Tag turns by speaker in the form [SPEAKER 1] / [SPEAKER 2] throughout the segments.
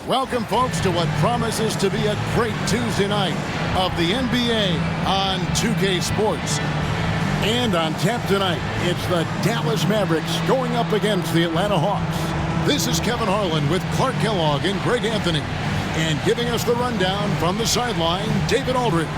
[SPEAKER 1] Welcome, folks, to what promises to be a great Tuesday night of the NBA on 2K Sports. And on tap tonight, it's the Dallas Mavericks going up against the Atlanta Hawks. This is Kevin Harlan with Clark Kellogg and Greg Anthony. And giving us the rundown from the sideline, David Aldridge.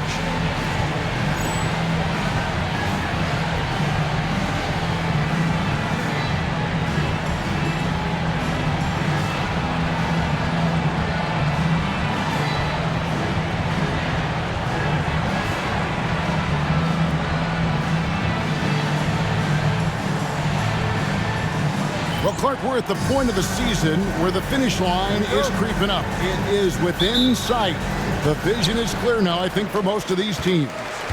[SPEAKER 1] Well, Clark, we're at the point of the season where the finish line is creeping up. It is within sight. The vision is clear now, I think, for most of these teams.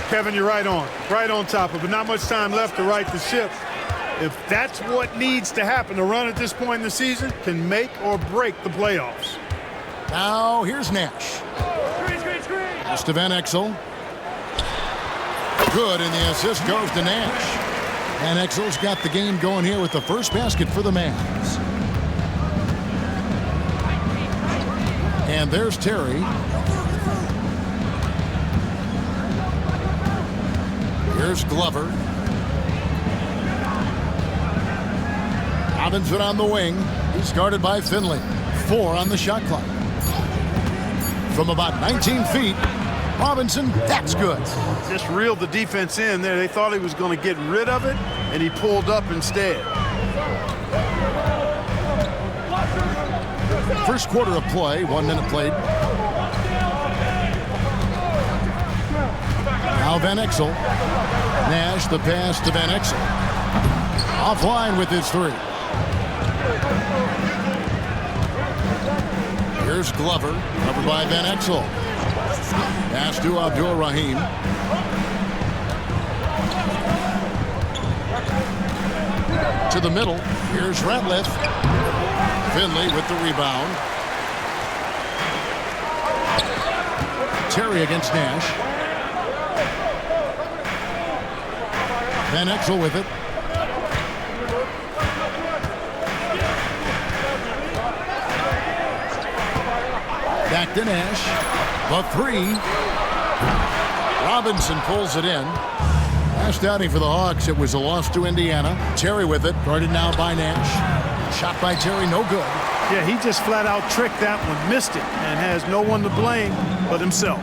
[SPEAKER 2] Kevin, you're right on top of it. Not much time left to right the ship. If that's what needs to happen, a run at this point in the season can make or break the playoffs.
[SPEAKER 1] Now, here's Nash. Pass to Van Exel. Good, and the assist goes to Nash. And Exel's got the game going here with the first basket for the Mavs. And there's Terry. Here's Glover. Robinson on the wing. He's guarded by Finley. 4 on the shot clock. From about 19 feet. Robinson, that's good.
[SPEAKER 2] Just reeled the defense in there. They thought he was going to get rid of it, and he pulled up instead.
[SPEAKER 1] First quarter of play, 1 minute played. Now Van Exel. Nash, the pass to Van Exel. Offline with his 3. Here's Glover, covered by Van Exel. Pass to Abdul-Rahim. To the middle. Here's Ratliff. Finley with the rebound. Terry against Nash. Van Exel with it. Back to Nash. The 3. Robinson pulls it in. Last outing for the Hawks, it was a loss to Indiana. Terry with it, guarded now by Nash. Shot by Terry, no good.
[SPEAKER 2] Yeah, he just flat out tricked that one, missed it, and has no one to blame but himself.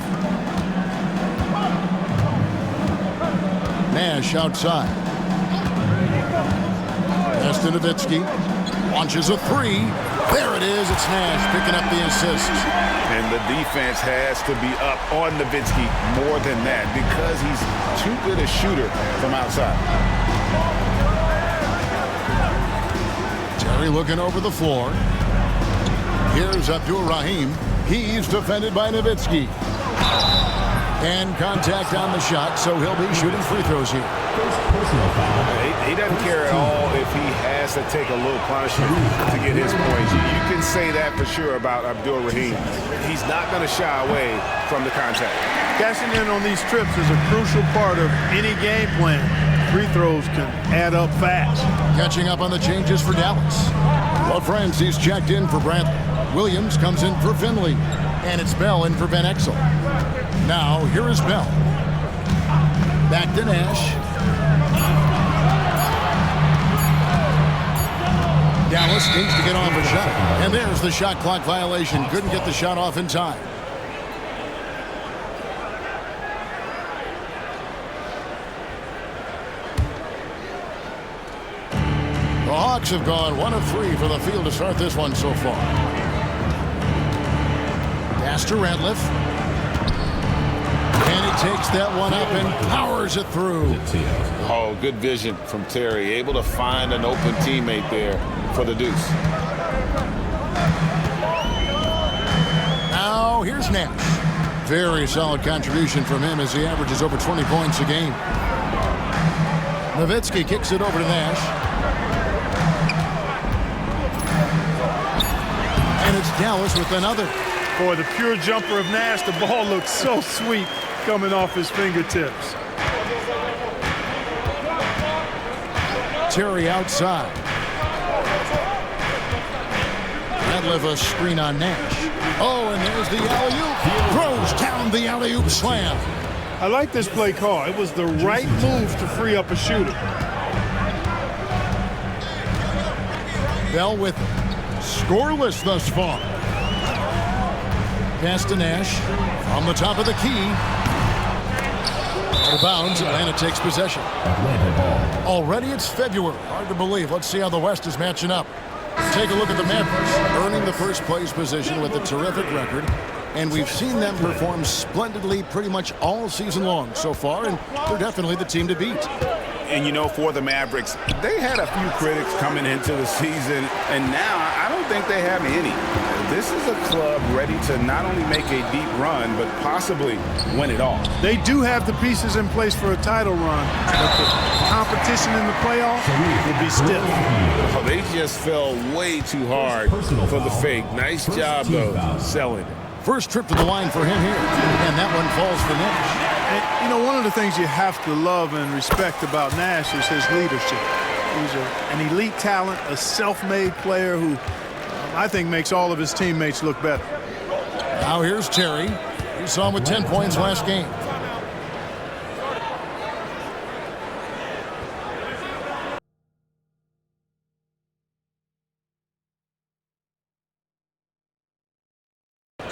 [SPEAKER 1] Nash outside. Pass to Nowitzki. Launches a 3. There it is. It's Nash picking up the assist.
[SPEAKER 3] And the defense has to be up on Nowitzki more than that because he's too good a shooter from outside.
[SPEAKER 1] Terry looking over the floor. Here's Abdul-Rahim. He's defended by Nowitzki. And contact on the shot, so he'll be shooting free throws here.
[SPEAKER 3] He doesn't care at all if he has to take a little punishment to get his points. You can say that for sure about Abdul-Rahim. He's not going to shy away from the contact.
[SPEAKER 2] Cashing in on these trips is a crucial part of any game plan. Free throws can add up fast.
[SPEAKER 1] Catching up on the changes for Dallas. Well, friends, he's checked in for Bradley. Williams comes in for Finley. And it's Bell in for Van Exel. Now, here is Bell. Back to Nash. Dallas needs to get off a shot. And there's the shot clock violation. Couldn't get the shot off in time. The Hawks have gone 1 of 3 for the field to start this one so far. Pass to Ratliff. And he takes that one up and powers it through.
[SPEAKER 3] Oh, good vision from Terry. Able to find an open teammate there for the deuce.
[SPEAKER 1] Now, here's Nash. Very solid contribution from him as he averages over 20 points a game. Nowitzki kicks it over to Nash. And it's Dallas with another.
[SPEAKER 2] Boy, the pure jumper of Nash, the ball looks so sweet coming off his fingertips.
[SPEAKER 1] Terry outside. That a screen on Nash. Oh, and there's the alley-oop. Throws down the alley-oop slam.
[SPEAKER 2] I like this play call. It was the right move to free up a shooter.
[SPEAKER 1] Bell with it. Scoreless thus far. Pass to Nash from the top of the key. Out of bounds, Atlanta takes possession. Already it's February. Hard to believe. Let's see how the West is matching up. Take a look at the Mavericks, earning the first place position with a terrific record. And we've seen them perform splendidly pretty much all season long so far, and they're definitely the team to beat.
[SPEAKER 3] And, you know, for the Mavericks, they had a few critics coming into the season, and now I don't think they have any. This is a club ready to not only make a deep run, but possibly win it all.
[SPEAKER 2] They do have the pieces in place for a title run, but the competition in the playoffs will be stiff.
[SPEAKER 3] Oh, they just fell way too hard for the fake. Nice job, though, selling it.
[SPEAKER 1] First trip to the line for him here, and that one falls for Nash.
[SPEAKER 2] And, you know, one of the things you have to love and respect about Nash is his leadership. He's an elite talent, a self-made player who I think makes all of his teammates look better.
[SPEAKER 1] Now here's Terry. We saw him with 10 points last game.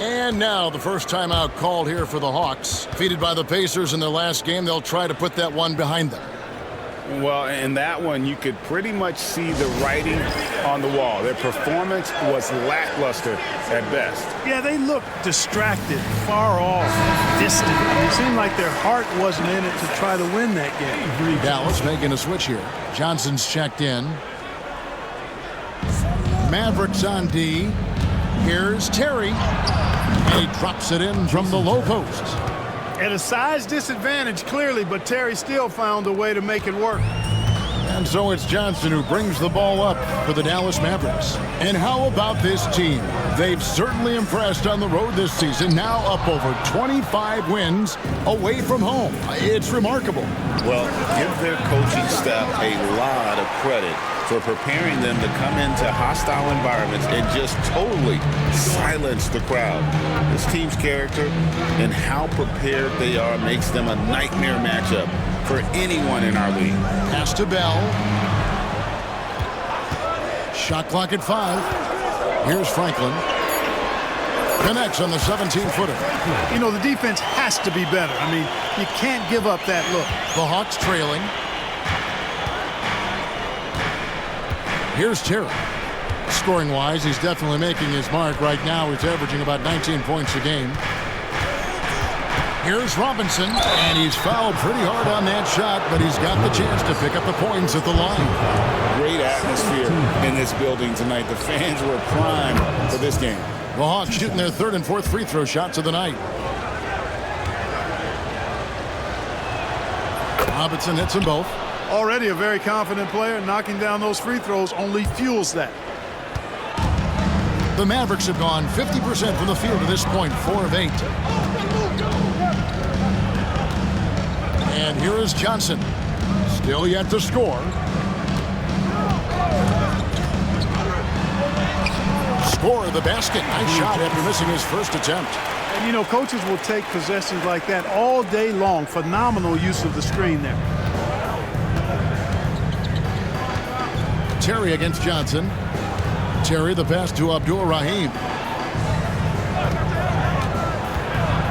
[SPEAKER 1] And now the first timeout called here for the Hawks. Defeated by the Pacers in their last game, they'll try to put that one behind them.
[SPEAKER 3] Well, in that one, you could pretty much see the writing on the wall. Their performance was lackluster at best.
[SPEAKER 2] Yeah, they looked distracted, far off, distant. It seemed like their heart wasn't in it to try to win that game.
[SPEAKER 1] Dallas making a switch here. Johnson's checked in. Mavericks on D. Here's Terry. And he drops it in from the low post.
[SPEAKER 2] At a size disadvantage, clearly, but Terry still found a way to make it work.
[SPEAKER 1] And so it's Johnson who brings the ball up for the Dallas Mavericks. And how about this team? They've certainly impressed on the road this season, now up over 25 wins away from home. It's remarkable.
[SPEAKER 4] Well, give their coaching staff a lot of credit for preparing them to come into hostile environments and just totally silence the crowd. This team's character and how prepared they are makes them a nightmare matchup for anyone in our league.
[SPEAKER 1] Pass to Bell. Shot clock at 5. Here's Franklin. Connects on the 17-footer.
[SPEAKER 2] You know, the defense has to be better. I mean, you can't give up that look.
[SPEAKER 1] The Hawks trailing. Here's Terry. Scoring-wise, he's definitely making his mark right now. He's averaging about 19 points a game. Here's Robinson, and he's fouled pretty hard on that shot, but he's got the chance to pick up the points at the line.
[SPEAKER 3] Great atmosphere in this building tonight. The fans were primed for this game.
[SPEAKER 1] The Hawks shooting their third and fourth free throw shots of the night. Robinson hits them both.
[SPEAKER 2] Already a very confident player. Knocking down those free throws only fuels that.
[SPEAKER 1] The Mavericks have gone 50% from the field to this point, 4 of 8. And here is Johnson. Still yet to score. Score the basket. Nice shot after missing his first attempt.
[SPEAKER 2] And, you know, coaches will take possessions like that all day long. Phenomenal use of the screen there.
[SPEAKER 1] Terry against Johnson. Terry the pass to Abdul-Rahim.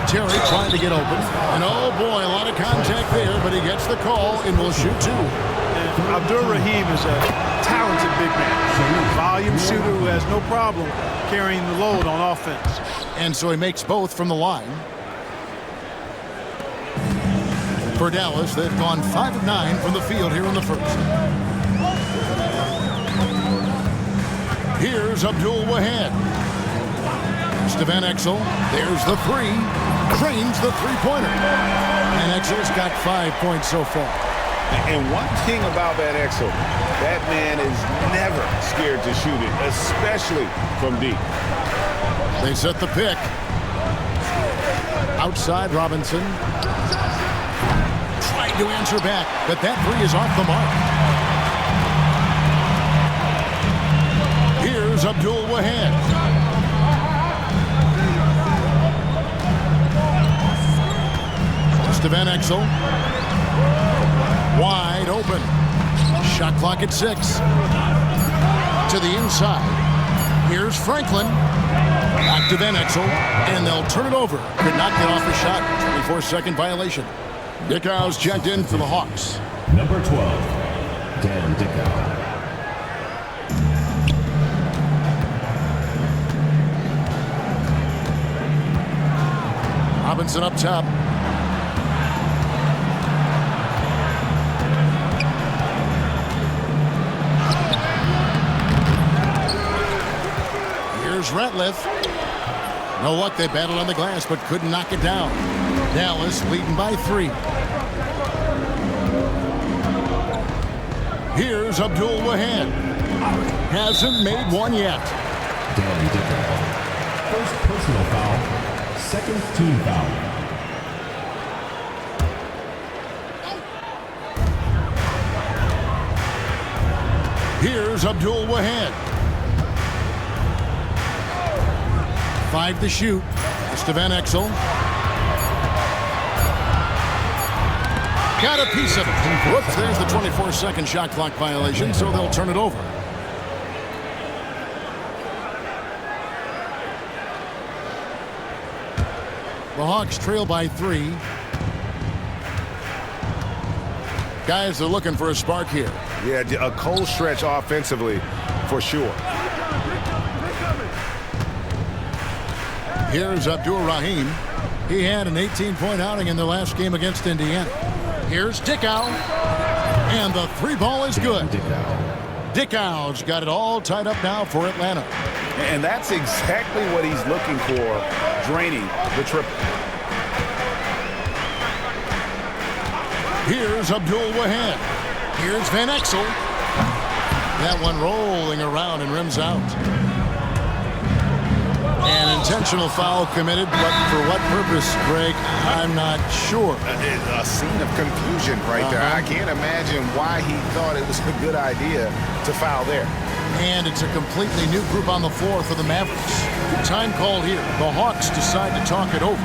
[SPEAKER 1] Terry trying to get open. And oh boy, a lot of contact there, but he gets the call and will shoot 2.
[SPEAKER 2] Abdul-Rahim is a talented big man. Volume shooter who has no problem carrying the load on offense.
[SPEAKER 1] And so he makes both from the line. For Dallas, they've gone 5 of 9 from the field here in the first. Here's Abdul-Wahad. Steven Exel. There's the 3. Cranes the three-pointer. And Exel's got 5 points so far.
[SPEAKER 3] And one thing about that Exel, that man is never scared to shoot it, especially from deep.
[SPEAKER 1] They set the pick. Outside Robinson. Trying to answer back, but that 3 is off the mark. Here's Abdul-Wahad. to Van Exel. Wide open. Shot clock at 6. To the inside. Here's Franklin. Back to Van Exel. And they'll turn it over. Could not get off the shot. 24-second violation. Dickau's checked in for the Hawks.
[SPEAKER 5] Number 12, Dan Dickau.
[SPEAKER 1] Robinson up top. Here's Ratliff. Know what? They battled on the glass but couldn't knock it down. Dallas leading by 3. Here's Abdul Wahab. Hasn't made one yet.
[SPEAKER 5] Dan Dickau. First personal foul. Second team foul.
[SPEAKER 1] Here's Abdul Wahab. 5 to shoot. It's to Van Exel. Got a piece of it. Whoops, there's the 24-second shot clock violation, so they'll turn it over. The Hawks trail by 3. Guys are looking for a spark here.
[SPEAKER 3] Yeah, a cold stretch offensively for sure.
[SPEAKER 1] Here's Abdur Rahim. He had an 18-point outing in their last game against Indiana. Here's Dickau. And the 3 ball is good. Dickau's got it all tied up now for Atlanta.
[SPEAKER 3] And that's exactly what he's looking for, draining the triple.
[SPEAKER 1] Here's Abdul Wahab. Here's Van Exel. That one rolling around and rims out. An intentional foul committed, but for what purpose, Greg, I'm not sure.
[SPEAKER 3] A scene of confusion right there. I can't imagine why he thought it was a good idea to foul there.
[SPEAKER 1] And it's a completely new group on the floor for the Mavericks. Time called here. The Hawks decide to talk it over.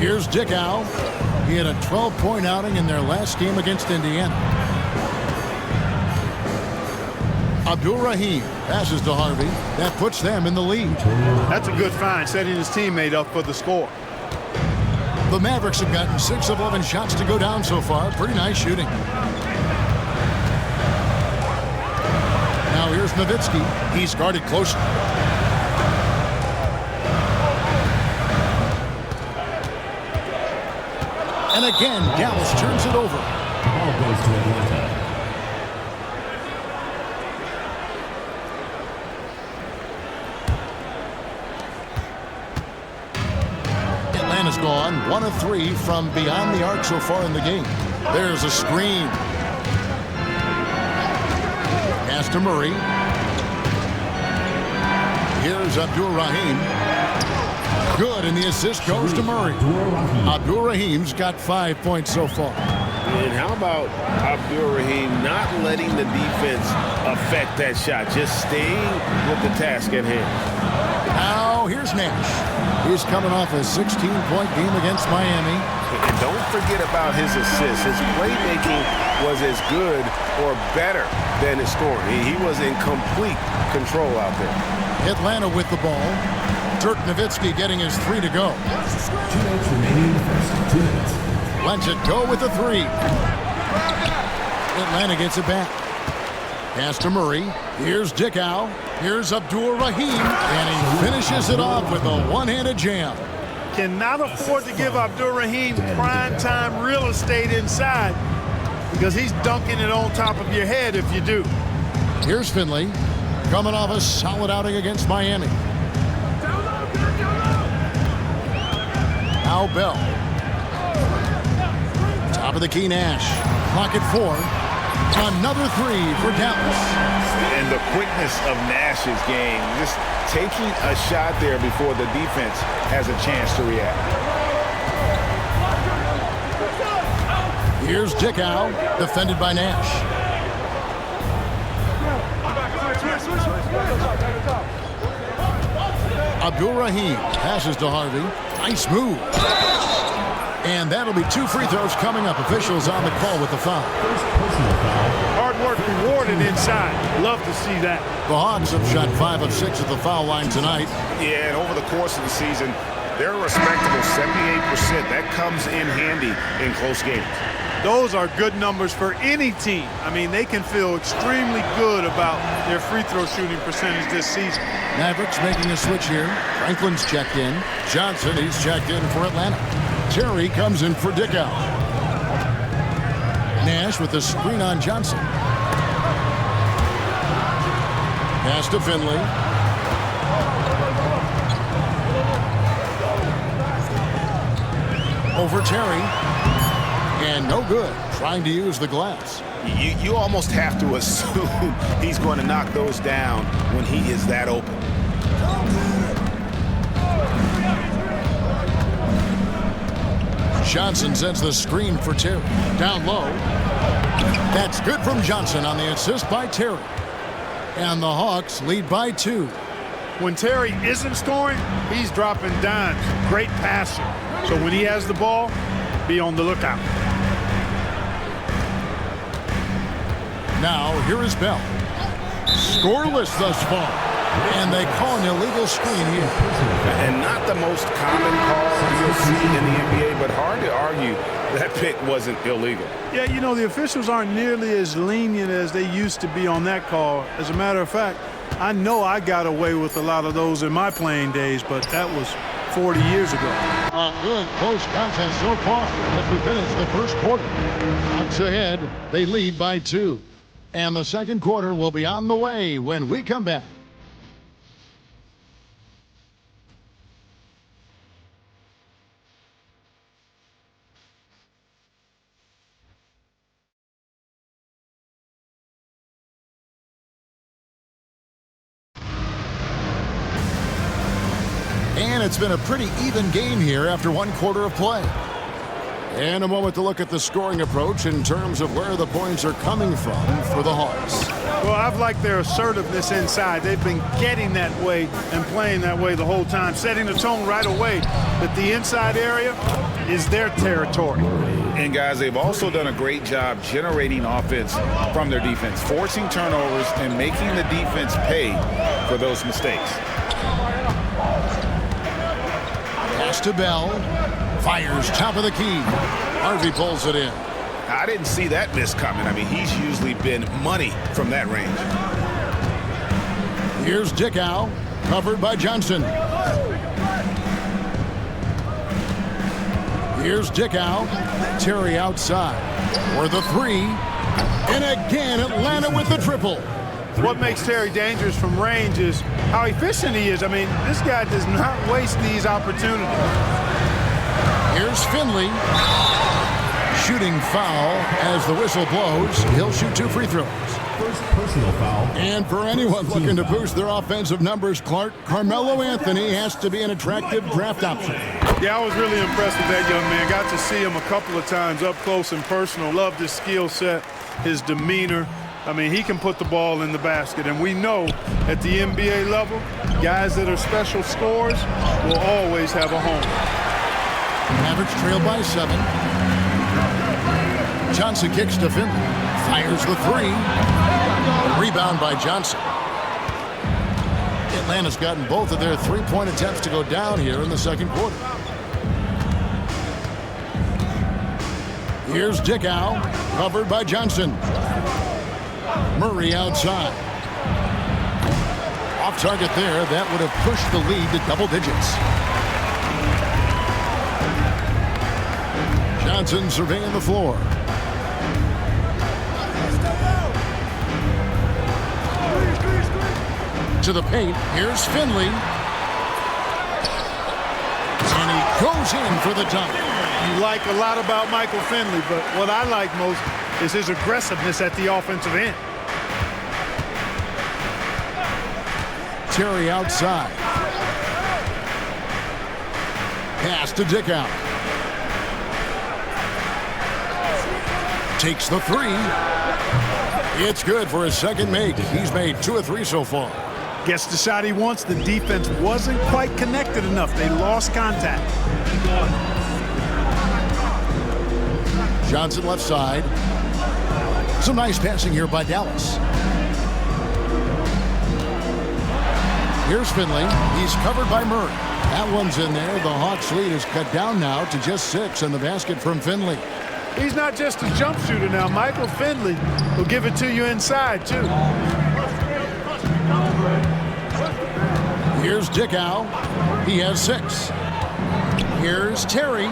[SPEAKER 1] Here's Dickau. He had a 12-point outing in their last game against Indiana. Abdur Rahim passes to Harvey. That puts them in the lead.
[SPEAKER 2] That's a good find, setting his teammate up for the score.
[SPEAKER 1] The Mavericks have gotten 6 of 11 shots to go down so far. Pretty nice shooting. Now here's Nowitzki. He's guarded closely. And again, Dallas turns it over.
[SPEAKER 5] Ball goes to Atlanta.
[SPEAKER 1] Atlanta's gone 1 of 3 from beyond the arc so far in the game. There's a screen. Pass to Murray. Here's Abdur Rahim. Good, and the assist goes to Murray. Abdur Rahim's got 5 points so far.
[SPEAKER 3] And how about Abdur Rahim not letting the defense affect that shot, just staying with the task at hand.
[SPEAKER 1] Now here's Nash. He's coming off a 16-point game against Miami.
[SPEAKER 3] And don't forget about his assists. His playmaking was as good or better than his scoring. He was in complete control out there.
[SPEAKER 1] Atlanta with the ball. Dirk Nowitzki getting his 3 to go.
[SPEAKER 5] 2 minutes remaining in the first. 2 minutes.
[SPEAKER 1] Lets it go with the 3. Atlanta gets it back. Pass to Murray. Here's Dickau. Here's Abdur Rahim. And he finishes it off with a one-handed jam.
[SPEAKER 2] Cannot afford to give Abdur Rahim prime time real estate inside, because he's dunking it on top of your head if you do.
[SPEAKER 1] Here's Finley. coming off a solid outing against Miami. Now Bell. Top of the key, Nash. Clock at 4. Another 3 for Dallas.
[SPEAKER 3] And the quickness of Nash's game, just taking a shot there before the defense has a chance to react.
[SPEAKER 1] Here's Dickow, defended by Nash. Abdul-Rahim passes to Harvey. Nice move. And that'll be 2 free throws coming up. Officials on the call with the foul.
[SPEAKER 2] Hard work rewarded inside. Love to see that.
[SPEAKER 1] The Hawks have shot 5 of 6 at the foul line tonight.
[SPEAKER 3] Yeah, and over the course of the season, they're a respectable 78%. That comes in handy in close games.
[SPEAKER 2] Those are good numbers for any team. I mean, they can feel extremely good about their free throw shooting percentage this season.
[SPEAKER 1] Mavericks making a switch here. Franklin's checked in. Johnson, he's checked in for Atlanta. Terry comes in for Dickow. Nash with the screen on Johnson. Pass to Finley. Over Terry. And no good. Trying to use the glass.
[SPEAKER 3] You almost have to assume he's going to knock those down when he is that open.
[SPEAKER 1] Johnson sends the screen for Terry. Down low. That's good from Johnson on the assist by Terry. And the Hawks lead by 2.
[SPEAKER 2] When Terry isn't scoring, he's dropping dimes. Great passer. So when he has the ball, be on the lookout.
[SPEAKER 1] Now, here is Bell. Scoreless thus far. And they call an illegal screen here.
[SPEAKER 3] And not the most common call you'll see in the NBA, but hard to argue that pick wasn't illegal.
[SPEAKER 2] Yeah, you know, the officials aren't nearly as lenient as they used to be on that call. As a matter of fact, I know I got away with a lot of those in my playing days, but that was 40 years ago.
[SPEAKER 1] A good close contest so far as we finish the first quarter. Hawks ahead, they lead by 2. And the second quarter will be on the way when we come back. And it's been a pretty even game here after 1 quarter of play. And a moment to look at the scoring approach in terms of where the points are coming from for the Hawks.
[SPEAKER 2] Well, I've liked their assertiveness inside. They've been getting that way and playing that way the whole time, setting the tone right away. But the inside area is their territory.
[SPEAKER 3] And guys, they've also done a great job generating offense from their defense, forcing turnovers and making the defense pay for those mistakes.
[SPEAKER 1] Pass to Bell. Fires top of the key. Harvey pulls it in.
[SPEAKER 3] I didn't see that miss coming. I mean, he's usually been money from that range.
[SPEAKER 1] Here's Dickow, covered by Johnson. Here's Dickow. Terry outside for the 3. And again, Atlanta with the triple.
[SPEAKER 2] What makes Terry dangerous from range is how efficient he is. I mean, this guy does not waste these opportunities.
[SPEAKER 1] Here's Finley. Shooting foul as the whistle blows. He'll shoot 2 free throws.
[SPEAKER 5] First personal foul.
[SPEAKER 1] And for anyone looking to boost their offensive numbers, Clark, Carmelo Anthony has to be an attractive draft option.
[SPEAKER 2] Yeah, I was really impressed with that young man. Got to see him a couple of times up close and personal. Loved his skill set, his demeanor. I mean, he can put the ball in the basket. And we know at the NBA level, guys that are special scorers will always have a home.
[SPEAKER 1] Mavericks trail by 7. Johnson kicks to Finley. Fires the 3. Rebound by Johnson. Atlanta's gotten both of their 3-point attempts to go down here in the second quarter. Here's Dickow, covered by Johnson. Murray outside. Off target there. That would have pushed the lead to double digits. Johnson surveying the floor. into the paint. Here's Finley. And he goes in for the dunk.
[SPEAKER 2] You like a lot about Michael Finley, but what I like most is his aggressiveness at the offensive end.
[SPEAKER 1] Terry outside. Pass to Dickow. Takes the three. It's good for his second make. He's made 2 of 3 so far.
[SPEAKER 2] Gets the shot he wants. The defense wasn't quite connected enough. They lost contact.
[SPEAKER 1] Johnson left side. Some nice passing here by Dallas. Here's Finley. He's covered by Murray. That one's in there. The Hawks lead is cut down now to just 6 in the basket from Finley.
[SPEAKER 2] He's not just a jump shooter now. Michael Finley will give it to you inside, too.
[SPEAKER 1] Here's Dickow. He has 6. Here's Terry.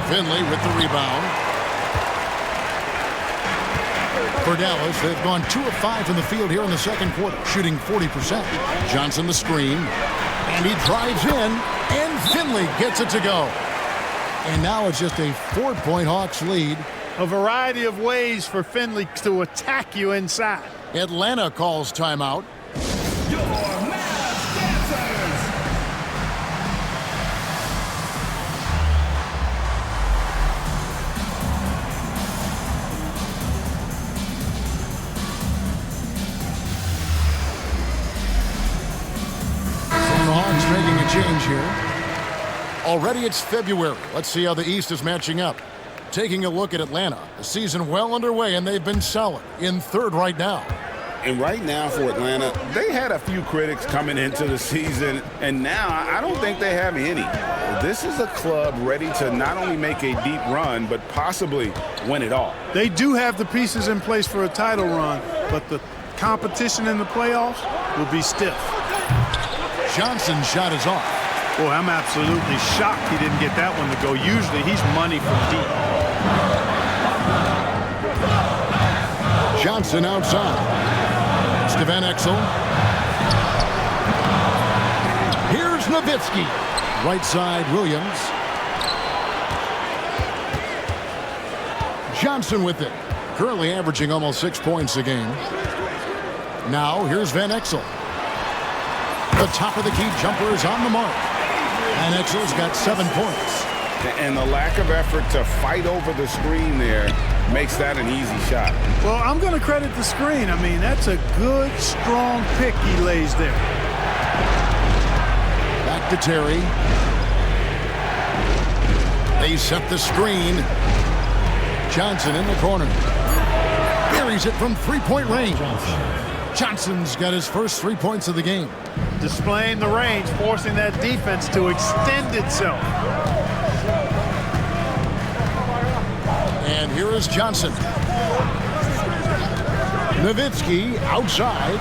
[SPEAKER 1] Finley with the rebound. For Dallas, they've gone 2 of 5 from the field here in the second quarter, shooting 40%. Johnson the screen. And he drives in, and Finley gets it to go. And now it's just a 4-point Hawks lead.
[SPEAKER 2] A variety of ways for Finley to attack you inside.
[SPEAKER 1] Atlanta calls timeout.
[SPEAKER 5] Your Mavs dancers.
[SPEAKER 1] The Hawks making a change here. Already it's February. Let's see how the East is matching up. Taking a look at Atlanta. The season well underway, and they've been solid. In 3rd right now.
[SPEAKER 4] And right now for Atlanta, they had a few critics coming into the season, and now I don't think they have any. This is a club ready to not only make a deep run, but possibly win it all.
[SPEAKER 2] They do have the pieces in place for a title run, but the competition in the playoffs will be stiff.
[SPEAKER 1] Johnson's shot is off.
[SPEAKER 2] Boy, I'm absolutely shocked he didn't get that one to go. Usually he's money from deep.
[SPEAKER 1] Johnson outside. Steven Exel. Here's Nowitzki. Right side, Williams. Johnson with it. Currently averaging almost 6 points a game. Now, here's Van Exel. The top of the key jumper is on the mark. And Exel's got 7 points.
[SPEAKER 3] And the lack of effort to fight over the screen there makes that an easy shot.
[SPEAKER 2] Well, I'm going to credit the screen. I mean, that's a good, strong pick he lays there.
[SPEAKER 1] Back to Terry. They set the screen. Johnson in the corner. Buries it from 3-point range. Johnson's got his first 3 points of the game.
[SPEAKER 2] Displaying the range, forcing that defense to extend itself.
[SPEAKER 1] And here is Johnson. Nowitzki outside.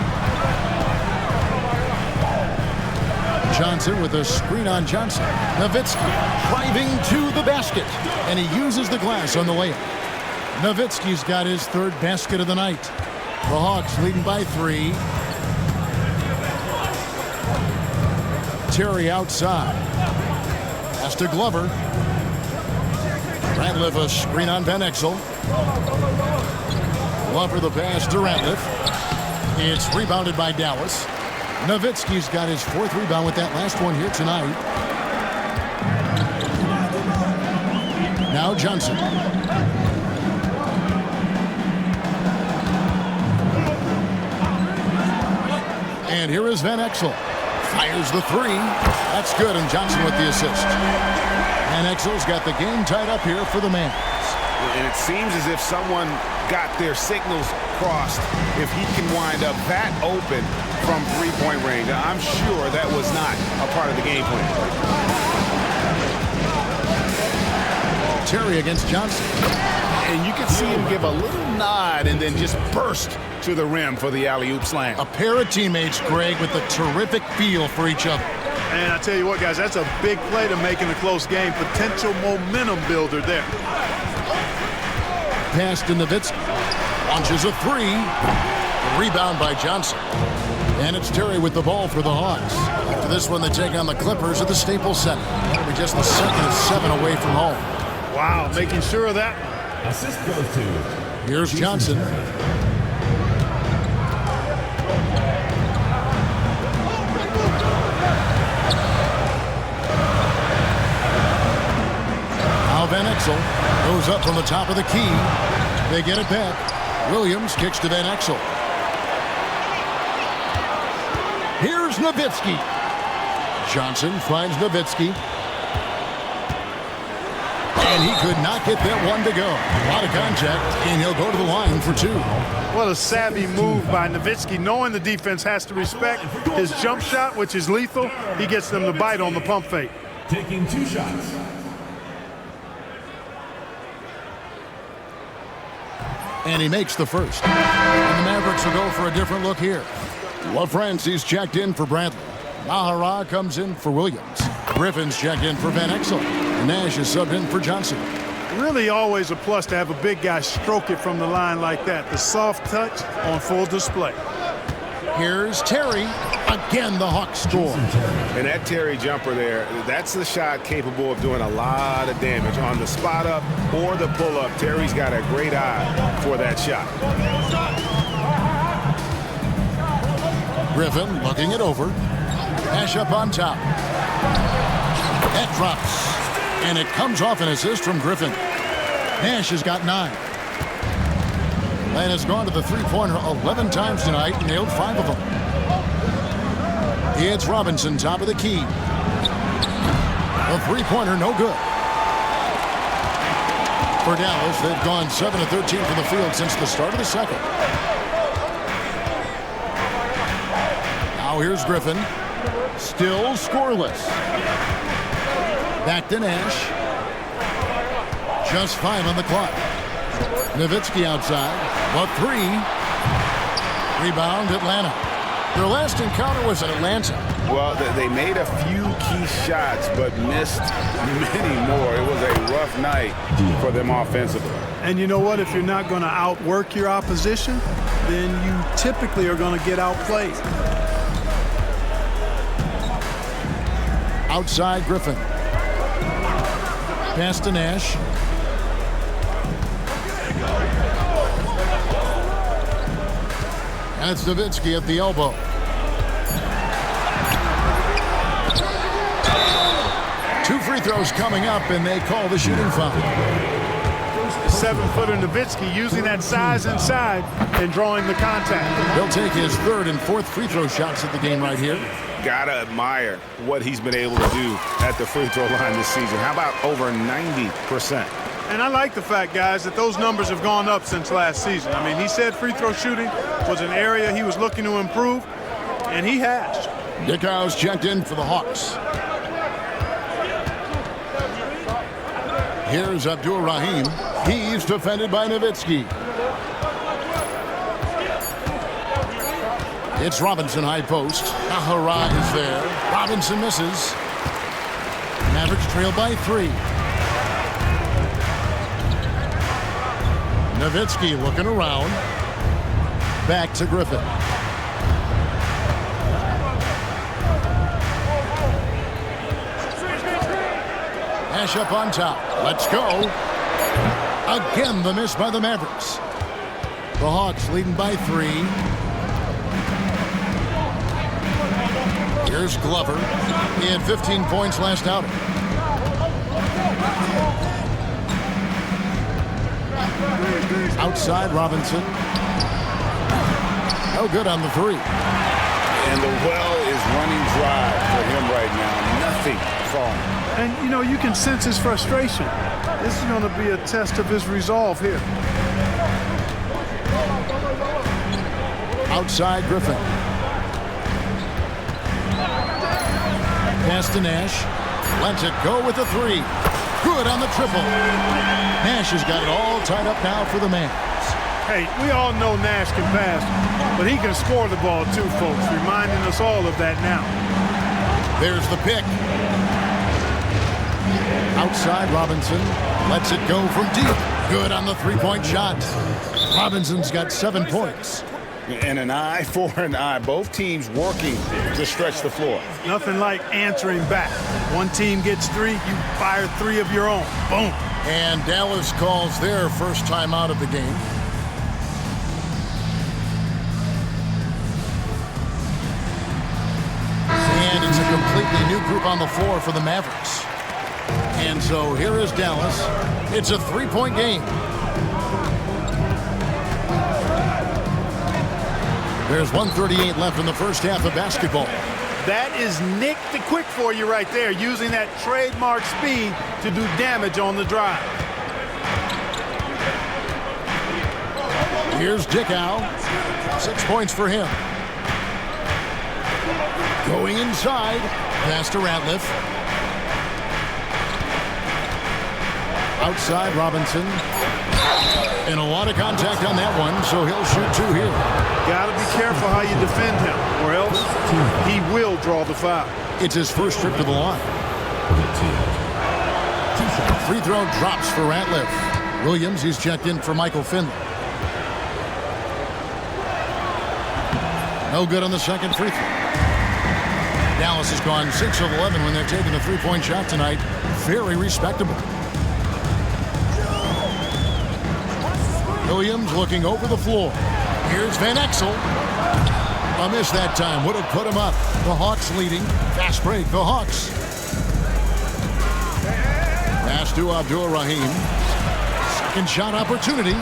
[SPEAKER 1] Johnson with a screen on Johnson. Nowitzki driving to the basket. And he uses the glass on the layup. Nowitzki's got his 3rd basket of the night. The Hawks leading by 3. Terry outside. Pass to Glover. Ratliff a screen on Van Exel. Glover the pass to Ratliff. It's rebounded by Dallas. Nowitzki's got his 4th rebound with that last one here tonight. Now Johnson. And here is Van Exel. Fires the 3. That's good, and Johnson with the assist. Van Exel's got the game tied up here for the Mavs.
[SPEAKER 3] And it seems as if someone got their signals crossed if he can wind up that open from 3-point range. I'm sure that was not a part of the game plan.
[SPEAKER 1] Terry against Johnson.
[SPEAKER 3] And you can see him give a little nod and then just burst to the rim for the alley-oop slam.
[SPEAKER 1] A pair of teammates, Greg, with a terrific feel for each other.
[SPEAKER 2] And I tell you what, guys, that's a big play to make in a close game. Potential momentum builder there.
[SPEAKER 1] Pass to Nowitzki. Launches a 3. Rebound by Johnson. And it's Terry with the ball for the Hawks. After this one, they take on the Clippers at the Staples Center. It'll be just the second of 7 away from home.
[SPEAKER 2] Wow, making sure of that.
[SPEAKER 5] Assist goes to
[SPEAKER 1] Here's Johnson. Now Van Exel goes up from the top of the key. They get it back. Williams kicks to Van Exel. Here's Nowitzki. Johnson finds Nowitzki. And he could not get that one to go. A lot of contact, and he'll go to the line for 2.
[SPEAKER 2] What a savvy move by Nowitzki, knowing the defense has to respect his jump shot, which is lethal. He gets them to bite on the pump fake.
[SPEAKER 5] taking 2 shots.
[SPEAKER 1] And he makes the first. And the Mavericks will go for a different look here. LaFrancis checked in for Bradley. Mahara comes in for Williams. Griffin's checked in for Van Exel. Nash is subbed in for Johnson.
[SPEAKER 2] Really always a plus to have a big guy stroke it from the line like that. The soft touch on full display.
[SPEAKER 1] Here's Terry. Again, the Hawks score.
[SPEAKER 3] And that Terry jumper there, that's the shot capable of doing a lot of damage. On the spot up or the pull up, Terry's got a great eye for that shot.
[SPEAKER 1] Griffin looking it over. Nash up on top. That drops. And it comes off an assist from Griffin. Nash has got 9. And has gone to the three-pointer 11 times tonight, nailed 5 of them. It's Robinson, top of the key. A three-pointer, no good. For Dallas, they've gone 7 of 13 from the field since the start of the second. Now here's Griffin. Still scoreless. Back to Nash. Just 5 on the clock. Nowitzki outside. A 3. Rebound, Atlanta. Their last encounter was in Atlanta.
[SPEAKER 3] Well, they made a few key shots, but missed many more. It was a rough night for them offensively.
[SPEAKER 2] And you know what? If you're not going to outwork your opposition, then you typically are going to get outplayed.
[SPEAKER 1] Outside Griffin. Pass to Nash. And it's Nowitzki at the elbow. Two free throws coming up, and they call the shooting foul.
[SPEAKER 2] 7-footer Nowitzki using that size inside and drawing the contact.
[SPEAKER 1] He'll take his 3rd and 4th free throw shots at the game right here.
[SPEAKER 3] Gotta admire what he's been able to do at the free throw line this season. How about over 90%?
[SPEAKER 2] And I like the fact, guys, that those numbers have gone up since last season. I mean, he said free throw shooting was an area he was looking to improve, and he has.
[SPEAKER 1] Dickau's checked in for the Hawks. Here's Abdul Rahim. He's defended by Nowitzki. It's Robinson high post. Mahara is there. Robinson misses. Mavericks trail by 3. Nowitzki looking around. Back to Griffin. Nash up on top. Let's go. Again, the miss by the Mavericks. The Hawks leading by 3. Here's Glover. He had 15 points last outing. Outside Robinson. No good on the 3.
[SPEAKER 3] And the well is running dry for him right now. Nothing falling.
[SPEAKER 2] And, you know, you can sense his frustration. This is going to be a test of his resolve here.
[SPEAKER 1] Outside Griffin. Pass to Nash. Lets it go with the 3. Good on the triple. Nash has got it all tied up now for the Mavs.
[SPEAKER 2] Hey, we all know Nash can pass, but he can score the ball too, folks, reminding us all of that now.
[SPEAKER 1] There's the pick. Outside Robinson. Lets it go from deep. Good on the 3-point shot. Robinson's got 7 points.
[SPEAKER 3] And an eye for an eye. Both teams working to stretch the floor.
[SPEAKER 2] Nothing like answering back. One team gets 3, you fire 3 of your own. Boom.
[SPEAKER 1] And Dallas calls their first time out of the game. And it's a completely new group on the floor for the Mavericks. And so here is Dallas. It's a 3-point game. There's 1:38 left in the first half of basketball.
[SPEAKER 2] That is Nick the Quick for you right there, using that trademark speed to do damage on the drive.
[SPEAKER 1] Here's Dickow. 6 points for him. Going inside. Pass to Ratliff. Outside Robinson. And a lot of contact on that one, so he'll shoot 2 here.
[SPEAKER 2] Got to be careful how you defend him, or else he will draw the foul.
[SPEAKER 1] It's his first trip to the line. Free throw drops for Ratliff. Williams, he's checked in for Michael Finley. No good on the second free throw. Dallas has gone 6 of 11 when they're taking a 3-point shot tonight. Very respectable. Williams looking over the floor. Here's Van Exel. A miss that time. Would have put him up. The Hawks leading. Fast break. The Hawks. Pass to Abdul-Rahim. Second shot opportunity.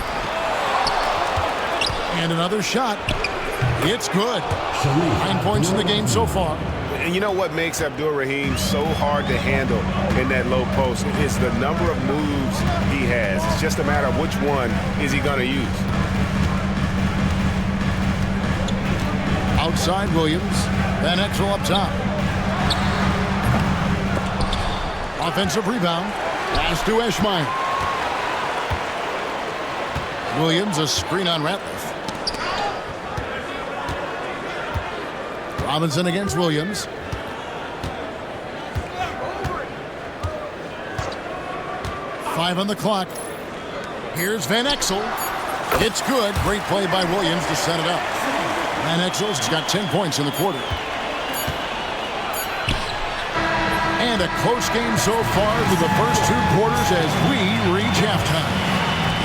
[SPEAKER 1] And another shot. It's good. 9 points in the game so far.
[SPEAKER 3] And you know what makes Abdul-Rahim so hard to handle in that low post is the number of moves he has. It's just a matter of which one is he going to use.
[SPEAKER 1] Outside Williams. Van Exel up top. Offensive rebound. Pass to Eschmeyer. Williams, a screen on Ratliff. Robinson against Williams. Five on the clock. Here's Van Exel. It's good. Great play by Williams to set it up. Van Exel's got 10 points in the quarter. And a close game so far through the first 2 quarters as we reach halftime.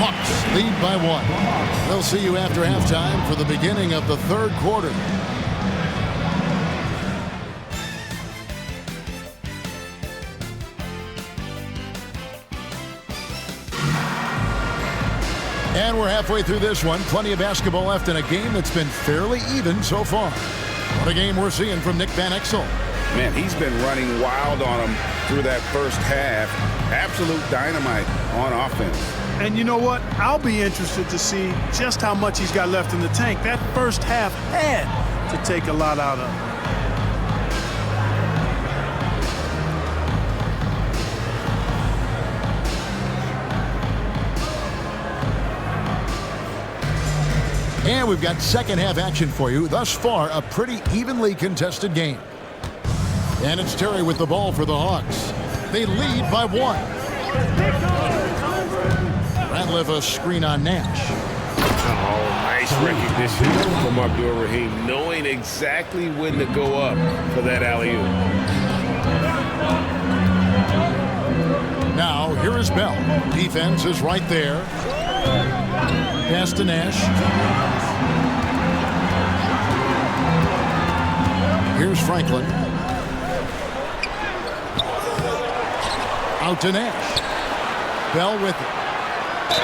[SPEAKER 1] Hawks lead by 1. We'll see you after halftime for the beginning of the 3rd quarter. And we're halfway through this one. Plenty of basketball left in a game that's been fairly even so far. What a game we're seeing from Nick Van Exel.
[SPEAKER 4] Man, he's been running wild on him through that first half. Absolute dynamite on offense.
[SPEAKER 2] And you know what? I'll be interested to see just how much he's got left in the tank. That first half had to take a lot out of him.
[SPEAKER 1] And we've got second half action for you. Thus far, a pretty evenly contested game. And it's Terry with the ball for the Hawks. They lead by 1. Ratliff a screen on Nash.
[SPEAKER 3] Oh, nice recognition from Abdul-Rahim, knowing exactly when to go up for that alley-oop.
[SPEAKER 1] Now, here is Bell. Defense is right there. Pass to Nash. Here's Franklin. Out to Nash. Bell with it.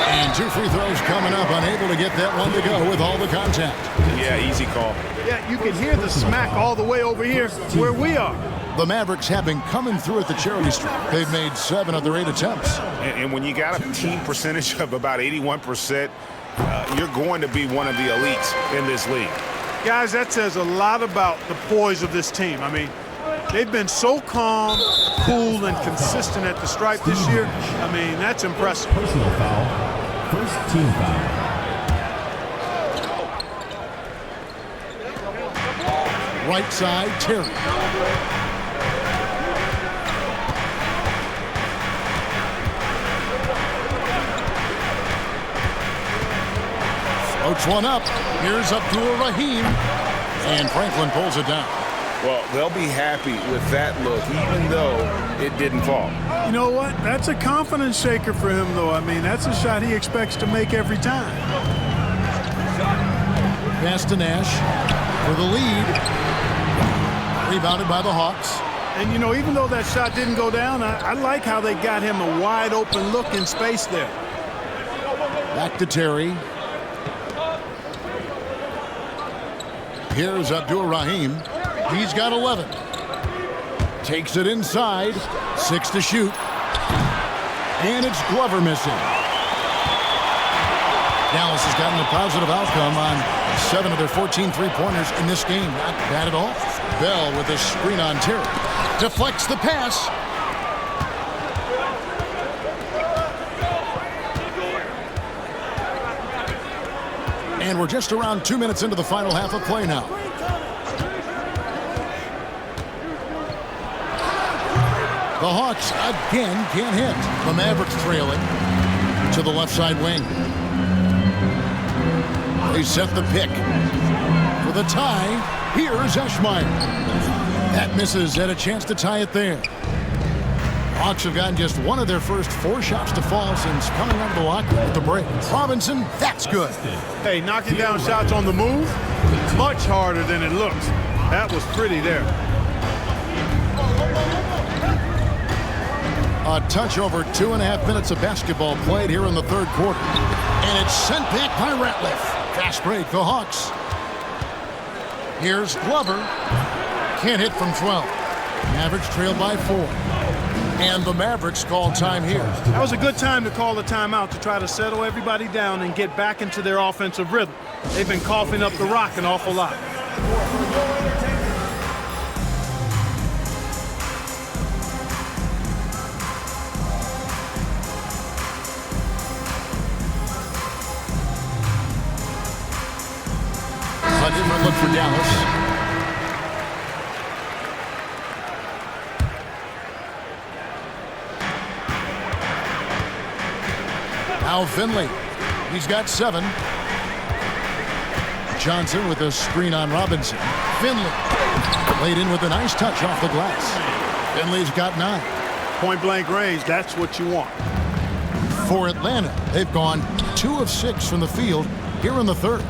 [SPEAKER 1] And 2 free throws coming up. Unable to get that one to go with all the contact.
[SPEAKER 3] Yeah, easy call.
[SPEAKER 2] Yeah, you can hear the smack all the way over here where we are.
[SPEAKER 1] The Mavericks have been coming through at the charity stripe. They've made 7 of their 8 attempts.
[SPEAKER 3] And when you got a team percentage of about 81%, you're going to be one of the elites in this league.
[SPEAKER 2] Guys, that says a lot about the poise of this team. I mean, they've been so calm, cool, and consistent at the stripe this year. I mean, that's impressive.
[SPEAKER 5] Personal foul. First team foul.
[SPEAKER 1] Right side, Terry. Floats one up. Here's Abdul-Rahim. And Franklin pulls it down.
[SPEAKER 3] Well, they'll be happy with that look, even though it didn't fall.
[SPEAKER 2] You know what? That's a confidence shaker for him, though. I mean, that's a shot he expects to make every time.
[SPEAKER 1] Pass to Nash for the lead. Rebounded by the Hawks.
[SPEAKER 2] And, you know, even though that shot didn't go down, I like how they got him a wide open look in space there.
[SPEAKER 1] Back to Terry. Here's Abdul-Rahim. He's got 11. Takes it inside. 6 to shoot. And it's Glover missing. Dallas has gotten a positive outcome on 7 of their 14 three-pointers in this game. Not bad at all. Bell with a screen on Terry. Deflects the pass. And we're just around 2 minutes into the final half of play now. The Hawks again can't hit. The Mavericks trailing to the left side wing. They set the pick for the tie. Here's Eschmeyer. That misses. Had a chance to tie it there. Hawks have gotten just one of their first 4 shots to fall since coming out of the locker room at the break. Robinson, that's good.
[SPEAKER 2] Hey, knocking down shots on the move, much harder than it looks. That was pretty there.
[SPEAKER 1] A touch over 2.5 minutes of basketball played here in the third quarter. And it's sent back by Ratliff. Fast break, the Hawks. Here's Glover. Can't hit from 12. Mavericks trailed by 4. And the Mavericks call time here.
[SPEAKER 2] That was a good time to call the timeout to try to settle everybody down and get back into their offensive rhythm. They've been coughing up the rock an awful lot.
[SPEAKER 1] A different look for Dallas. Now Finley. He's got 7. Johnson with a screen on Robinson. Finley laid in with a nice touch off the glass. Finley's got 9.
[SPEAKER 2] Point blank range, that's what you want.
[SPEAKER 1] For Atlanta, they've gone 2 of 6 from the field here in the third.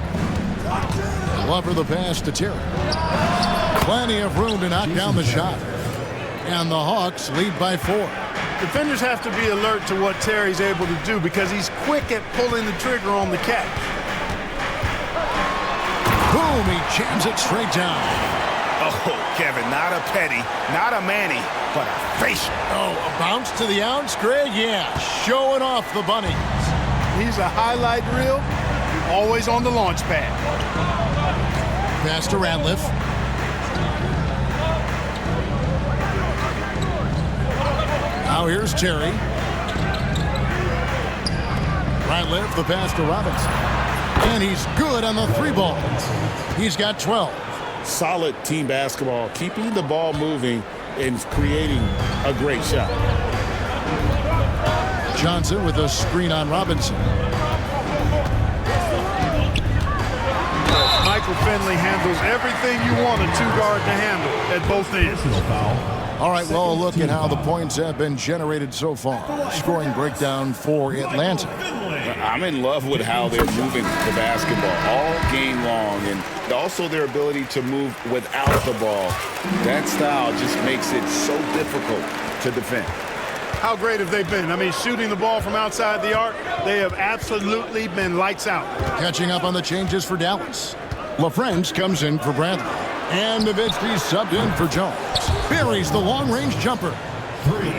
[SPEAKER 1] Glover the pass to Terry. Plenty of room to knock down the shot. And the Hawks lead by 4.
[SPEAKER 2] Defenders have to be alert to what Terry's able to do because he's quick at pulling the trigger on the catch.
[SPEAKER 1] Boom, he jams it straight down.
[SPEAKER 3] Oh, Kevin, not a petty, not a Manny, but a facial.
[SPEAKER 1] Oh, a bounce to the ounce, Greg? Yeah, showing off the bunny.
[SPEAKER 2] He's a highlight reel, always on the launch pad.
[SPEAKER 1] Pass to Ratliff. Now here's Terry. Ratliff, the pass to Robinson. And he's good on the 3 ball. He's got 12.
[SPEAKER 4] Solid team basketball, keeping the ball moving and creating a great shot.
[SPEAKER 1] Johnson with a screen on Robinson.
[SPEAKER 2] Michael Finley handles everything you want a 2-guard to handle at both ends.
[SPEAKER 1] All right, well, a look at how the points have been generated so far. Scoring breakdown for Atlanta.
[SPEAKER 4] I'm in love with how they're moving the basketball all game long, and also their ability to move without the ball. That style just makes it so difficult to defend.
[SPEAKER 2] How great have they been? I mean, shooting the ball from outside the arc, they have absolutely been lights out.
[SPEAKER 1] Catching up on the changes for Dallas. LaFrance comes in for Bradley. And Nowitzki subbed in for Jones. Buries the long-range jumper.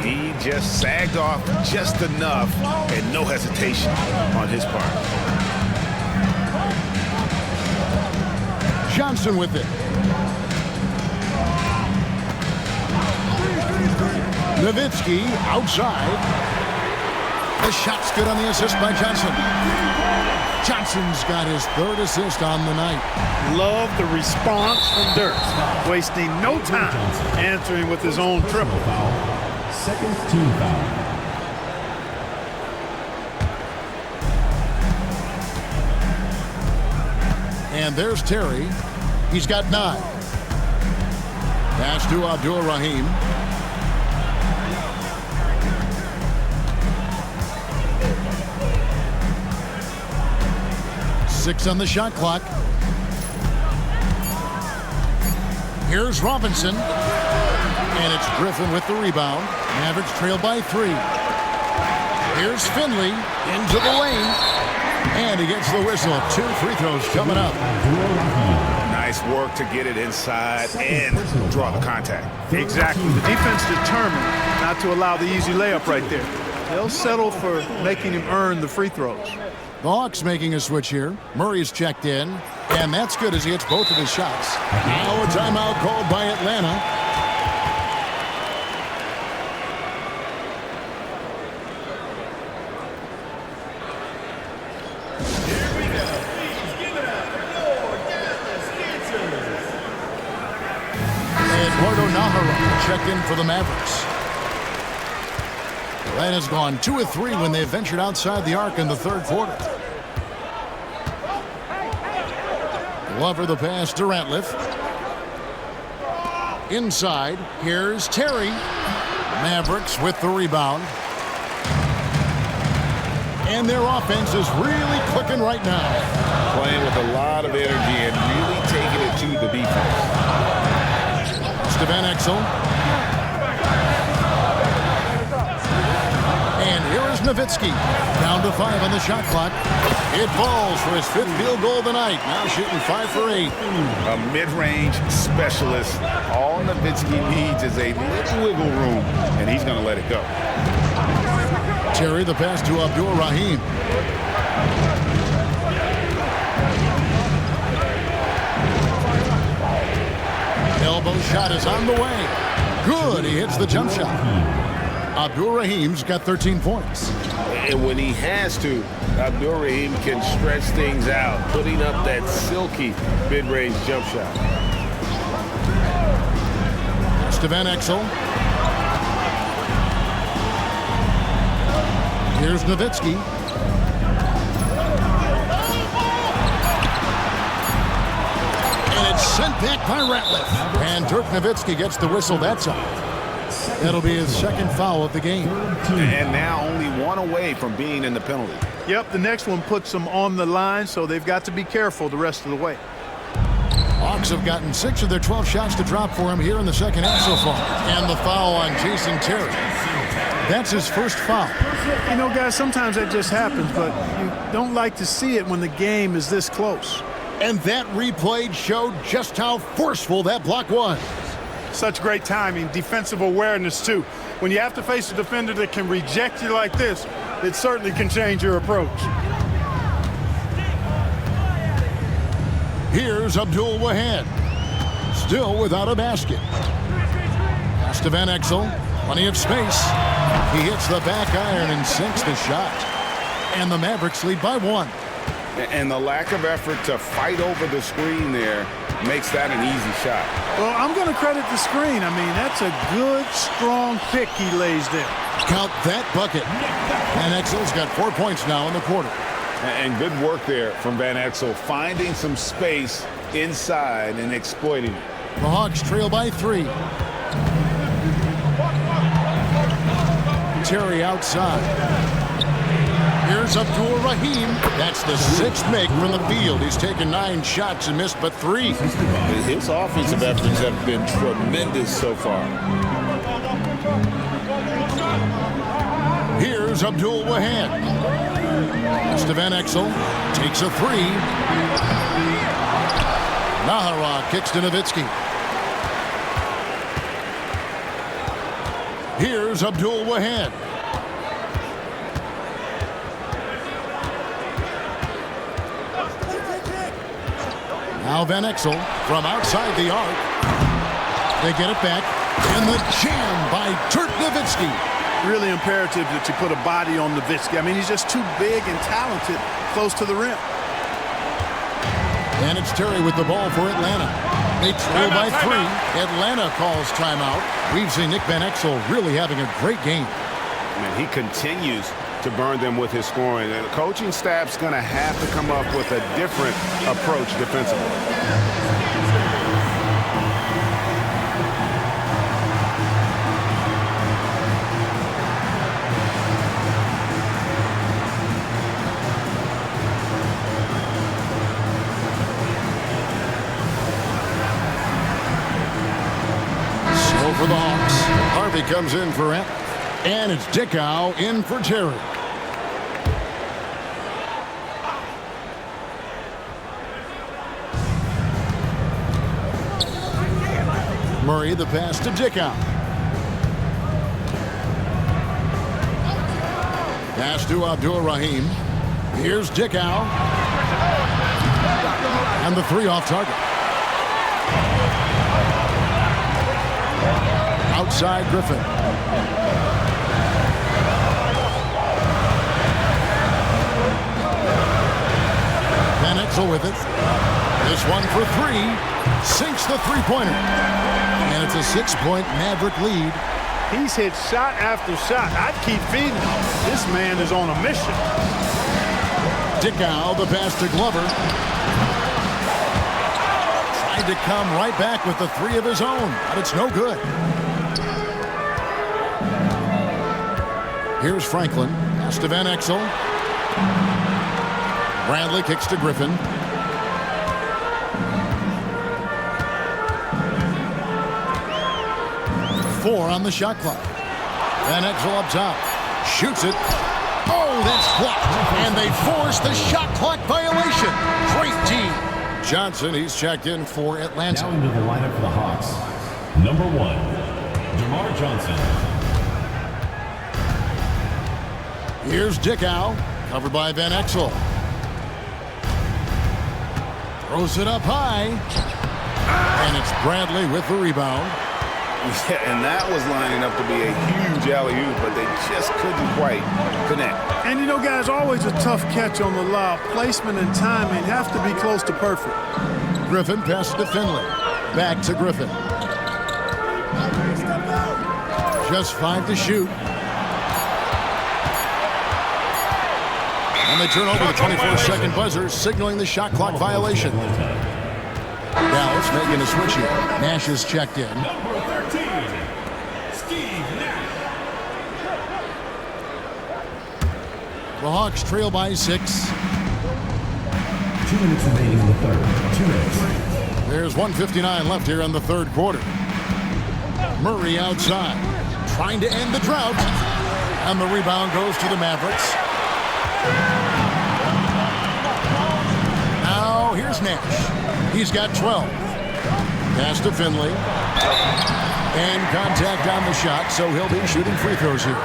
[SPEAKER 3] He just sagged off just enough and no hesitation on his part.
[SPEAKER 1] Johnson with it. Nowitzki outside. The shot's good on the assist by Johnson. Johnson's got his 3rd assist on the night.
[SPEAKER 2] Love the response from Dirk. Wasting no time answering with his own triple.
[SPEAKER 5] Second team foul.
[SPEAKER 1] And there's Terry. He's got 9. Pass to Abdul-Rahim. Six on the shot clock. Here's Robinson. And it's Griffin with the rebound. Mavericks trail by 3. Here's Finley into the lane. And he gets the whistle. 2 free throws coming up.
[SPEAKER 3] Nice work to get it inside and draw the contact.
[SPEAKER 2] Exactly. The defense determined not to allow the easy layup right there. They'll settle for making him earn the free throws.
[SPEAKER 1] The Hawks making a switch here. Murray's checked in. And that's good as he hits both of his shots. Now a timeout called by Atlanta. Checked in for the Mavericks. Atlanta's gone 2 of 3 when they ventured outside the arc in the 3rd quarter. Glover the pass to Ratliff. Inside, here's Terry. Mavericks with the rebound. And their offense is really clicking right now.
[SPEAKER 4] Playing with a lot of energy and really taking it to the defense.
[SPEAKER 1] Van Exel. And here is Nowitzki. Down to 5 on the shot clock. It falls for his 5th field goal of the night. Now shooting 5 for 8.
[SPEAKER 3] A mid-range specialist. All Nowitzki needs is a little wiggle room, and he's going to let it go.
[SPEAKER 1] Terry the pass to Abdul-Rahim. Elbow shot is on the way. Good. He hits the jump shot. Abdul-Rahim's got 13 points.
[SPEAKER 3] And when he has to, Abdul-Rahim can stretch things out, putting up that silky mid-range jump shot.
[SPEAKER 1] Van Exel. Here's Nowitzki. Sent back by Ratliff. And Dirk Nowitzki gets the whistle. That's up. That'll be his 2nd foul of the game.
[SPEAKER 3] And now only 1 away from being in the penalty.
[SPEAKER 2] Yep, the next one puts them on the line, so they've got to be careful the rest of the way.
[SPEAKER 1] Hawks have gotten 6 of their 12 shots to drop for him here in the 2nd half so far. And the foul on Jason Terry. That's his 1st foul.
[SPEAKER 2] You know, guys, sometimes that just happens, but you don't like to see it when the game is this close.
[SPEAKER 1] And that replay showed just how forceful that block was.
[SPEAKER 2] Such great timing, defensive awareness, too. When you have to face a defender that can reject you like this, it certainly can change your approach.
[SPEAKER 1] Here's Abdul-Wahad. Still without a basket. Pass to Van Exel. Plenty of space. He hits the back iron and sinks the shot. And the Mavericks lead by 1.
[SPEAKER 3] And the lack of effort to fight over the screen there makes that an easy shot.
[SPEAKER 2] Well, I'm going to credit the screen. I mean, that's a good, strong pick he lays there.
[SPEAKER 1] Count that bucket. Van Exel's got 4 points now in the quarter.
[SPEAKER 3] And good work there from Van Exel, finding some space inside and exploiting it.
[SPEAKER 1] The Hawks trail by 3. Terry outside. Here's Abdul-Rahim. That's the 6th make from the field. He's taken 9 shots and missed but 3.
[SPEAKER 4] His offensive efforts have been tremendous so far.
[SPEAKER 1] Here's Abdul-Wahad. Van Exel takes a 3. Nahara kicks to Nowitzki. Here's Abdul-Wahad. Now Van Exel from outside the arc. They get it back. And the jam by Dirk Nowitzki.
[SPEAKER 2] Really imperative that you put a body on Nowitzki. I mean, he's just too big and talented close to the rim.
[SPEAKER 1] And it's Terry with the ball for Atlanta. They trail by 3. Atlanta calls timeout. We've seen Nick Van Exel really having a great game.
[SPEAKER 3] I mean, he continues to burn them with his scoring. And the coaching staff's going to have to come up with a different approach defensively.
[SPEAKER 1] For the Hawks, Harvey comes in for it, and it's Dickow in for Terry. Murray the pass to Dickow. Pass to Abdul-Rahim. Here's Dickow. And the three off target. Outside Griffin. Van Exel with it. This one for three. Sinks the three-pointer. And it's a 6-point Maverick lead.
[SPEAKER 2] He's hit shot after shot. I'd keep feeding him. This man is on a mission.
[SPEAKER 1] Dickow, the pass to Glover. Tried to come right back with the three of his own, but it's no good. Here's Franklin. Pass to Van Exel. Bradley kicks to Griffin. Four on the shot clock. Van Exel up top. Shoots it. Oh, that's blocked. And they force the shot clock violation. Great team. Johnson, he's checked in for Atlanta.
[SPEAKER 5] Now into the lineup for the Hawks. Number 1, DeMar Johnson.
[SPEAKER 1] Here's Dickow, covered by Van Exel. Throws it up high. And it's Bradley with the rebound.
[SPEAKER 3] Yeah, and that was lining up to be a huge alley-oop, but they just couldn't quite connect.
[SPEAKER 2] And you know, guys, always a tough catch on the lob. Placement and timing have to be close to perfect.
[SPEAKER 1] Griffin passes to Finley. Back to Griffin. Just 5 to shoot. And they turn over the 24-second buzzer, signaling the shot clock violation. Dallas making a switch here. Nash is checked in.
[SPEAKER 5] Number 13, Steve Nash.
[SPEAKER 1] The Hawks trail by 6.
[SPEAKER 5] 2 minutes remaining in the third. 2 minutes.
[SPEAKER 1] There's 1:59 left here in the third quarter. Murray outside, trying to end the drought. And the rebound goes to the Mavericks. Now here's Nash. He's got 12. Pass to Finley. And contact on the shot, so he'll be shooting free throws here.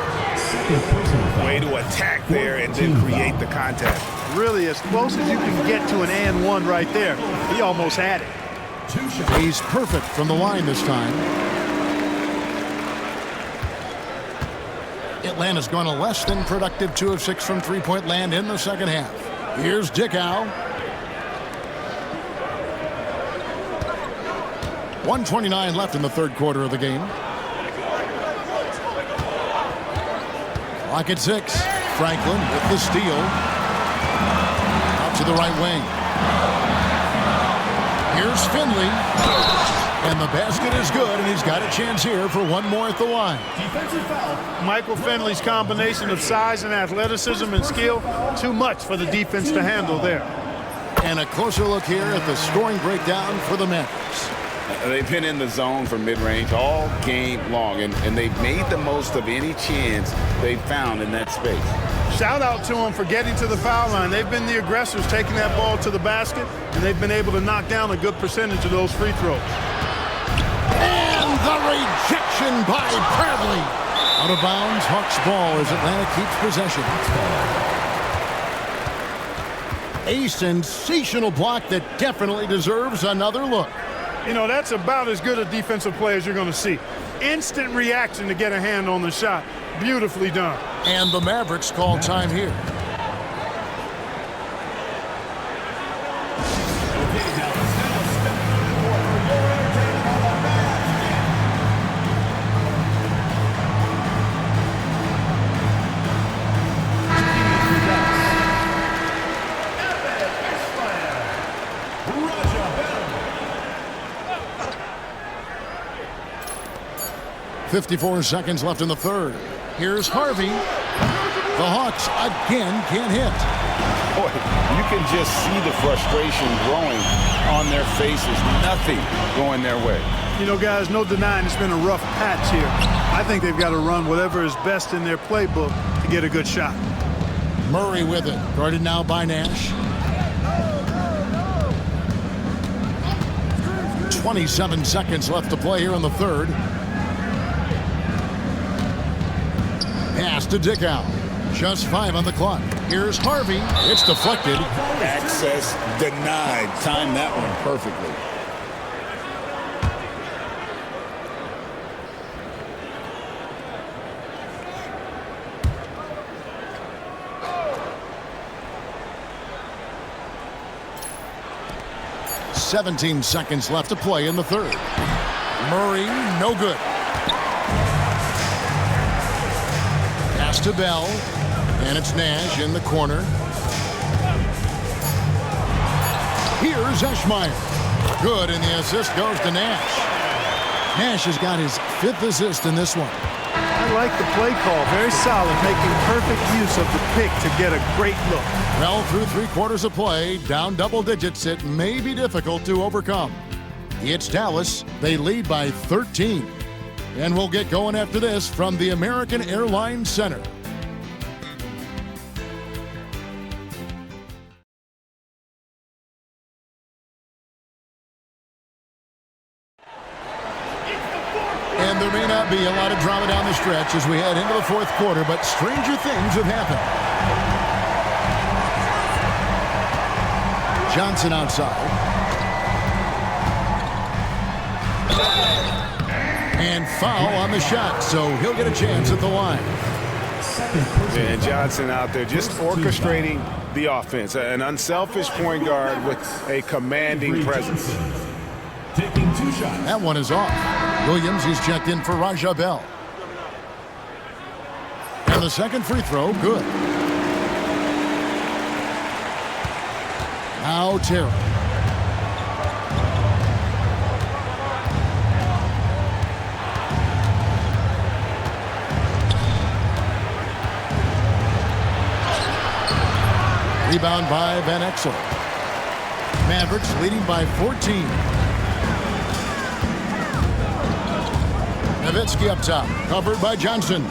[SPEAKER 3] Way to attack there and then create the contact.
[SPEAKER 2] Really, as close as you can get to an and one right there. He almost had it.
[SPEAKER 1] He's perfect from the line this time. Atlanta's gone a less than productive 2 of 6 from three-point land in the second half. Here's Dickow. 1:29 left in the third quarter of the game. Clock at 6. Franklin with the steal. Out to the right wing. Here's Finley. And the basket is good, and he's got a chance here for one more at the line.
[SPEAKER 5] Defensive foul.
[SPEAKER 2] Michael Finley's combination of size and athleticism and skill, too much for the defense to handle there.
[SPEAKER 1] And a closer look here at the scoring breakdown for the Mavericks.
[SPEAKER 3] They've been in the zone for mid-range all game long, and they've made the most of any chance they've found in that space.
[SPEAKER 2] Shout out to them for getting to the foul line. They've been the aggressors taking that ball to the basket, and they've been able to knock down a good percentage of those free throws.
[SPEAKER 1] And the rejection by Bradley. Out of bounds, Hawks ball as Atlanta keeps possession. A sensational block that definitely deserves another look.
[SPEAKER 2] You know, that's about as good a defensive play as you're going to see. Instant reaction to get a hand on the shot. Beautifully done.
[SPEAKER 1] And the Mavericks call time here. 54 seconds left in the third. Here's Harvey. The Hawks again can't hit.
[SPEAKER 3] Boy, you can just see the frustration growing on their faces. Nothing going their way.
[SPEAKER 2] You know, guys, no denying it's been a rough patch here. I think they've got to run whatever is best in their playbook to get a good shot.
[SPEAKER 1] Murray with it. Guarded now by Nash. 27 seconds left to play here in the third. Pass to Dickow. Just 5 on the clock. Here's Harvey. It's deflected.
[SPEAKER 4] Access denied. Timed that one perfectly.
[SPEAKER 1] "17 seconds left to play in the third. Murray, no good. Pass to Bell. And it's Nash in the corner. Here's Eschmeyer. Good, and the assist goes to Nash. Nash has got his 5th assist in this one.
[SPEAKER 2] I like the play call. Very solid, making perfect use of the pick to get a great look.
[SPEAKER 1] Well, through 3/4 of play, down double digits, it may be difficult to overcome. It's Dallas. They lead by 13. And we'll get going after this from the American Airlines Center. And there may not be a lot of drama down the stretch as we head into the 4th quarter, but stranger things have happened. Johnson outside. And foul on the shot, so he'll get a chance at the line.
[SPEAKER 3] And Johnson out there just orchestrating the offense. An unselfish point guard with a commanding presence.
[SPEAKER 5] Taking 2 shots.
[SPEAKER 1] That one is off. Williams is checked in for Raja Bell. And the second free throw, good. Now Terry. Rebound by Van Exel. Mavericks leading by 14. Nowitzki up top, covered by Johnson.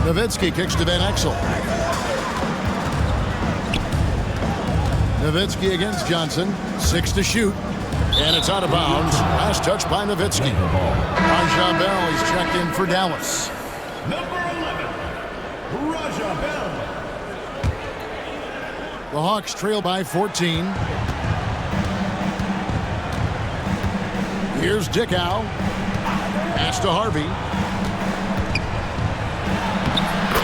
[SPEAKER 1] Nowitzki kicks to Van Exel. Nowitzki against Johnson. 6 to shoot. And it's out of bounds. Last touch by Nowitzki. Raja Bell is checked in for Dallas.
[SPEAKER 5] Number 11, Raja Bell.
[SPEAKER 1] The Hawks trail by 14. Here's Dickow. Pass to Harvey.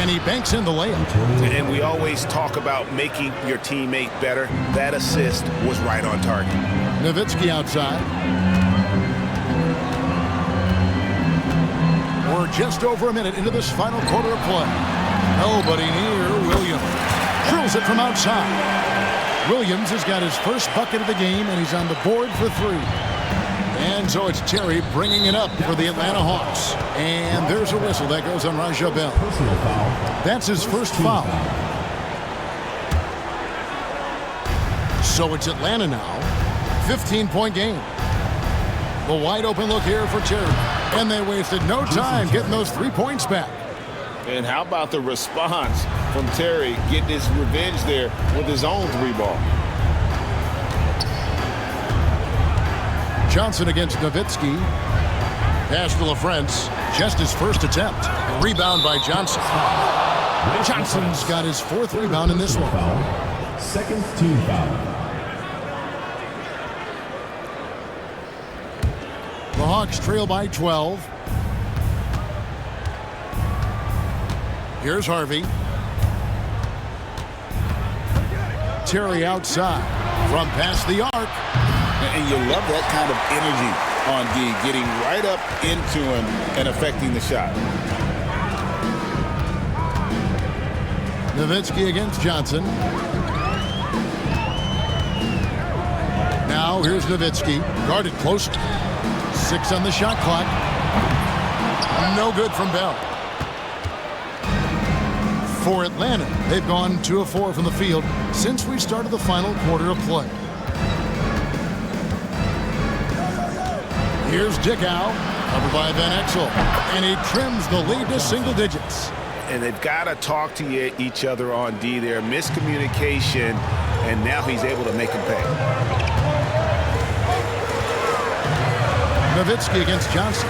[SPEAKER 1] And he banks in the layup.
[SPEAKER 3] And we always talk about making your teammate better. That assist was right on target.
[SPEAKER 1] Nowitzki outside. We're just over a minute into this final quarter of play. Nobody near Williams. Drills it from outside. Williams has got his first bucket of the game, and he's on the board for 3. And so it's Terry bringing it up for the Atlanta Hawks. And there's a whistle that goes on Raja Bell.
[SPEAKER 5] Personal foul.
[SPEAKER 1] That's his first foul. So it's Atlanta now. 15-point game. The wide open look here for Terry. And they wasted no time getting those 3 points back.
[SPEAKER 3] And how about the response from Terry getting his revenge there with his own 3-ball.
[SPEAKER 1] Johnson against Nowitzki. Pass to LaFrance. Just his first attempt. A rebound by Johnson. Johnson's got his 4th rebound in this one.
[SPEAKER 5] Second team foul.
[SPEAKER 1] The Hawks trail by 12. Here's Harvey. Terry outside from past the arc.
[SPEAKER 4] And you love that kind of energy on D, getting right up into him and affecting the shot.
[SPEAKER 1] Nowitzki against Johnson. Now here's Nowitzki, guarded close. 6 on the shot clock. No good from Bell. For Atlanta, they've gone 2 of 4 from the field since we started the final quarter of play. Here's Dickow, covered by Van Exel, and he trims the lead to single digits.
[SPEAKER 3] And they've got to talk to each other on D there. Miscommunication, and now he's able to make him pay.
[SPEAKER 1] Nowitzki against Johnson.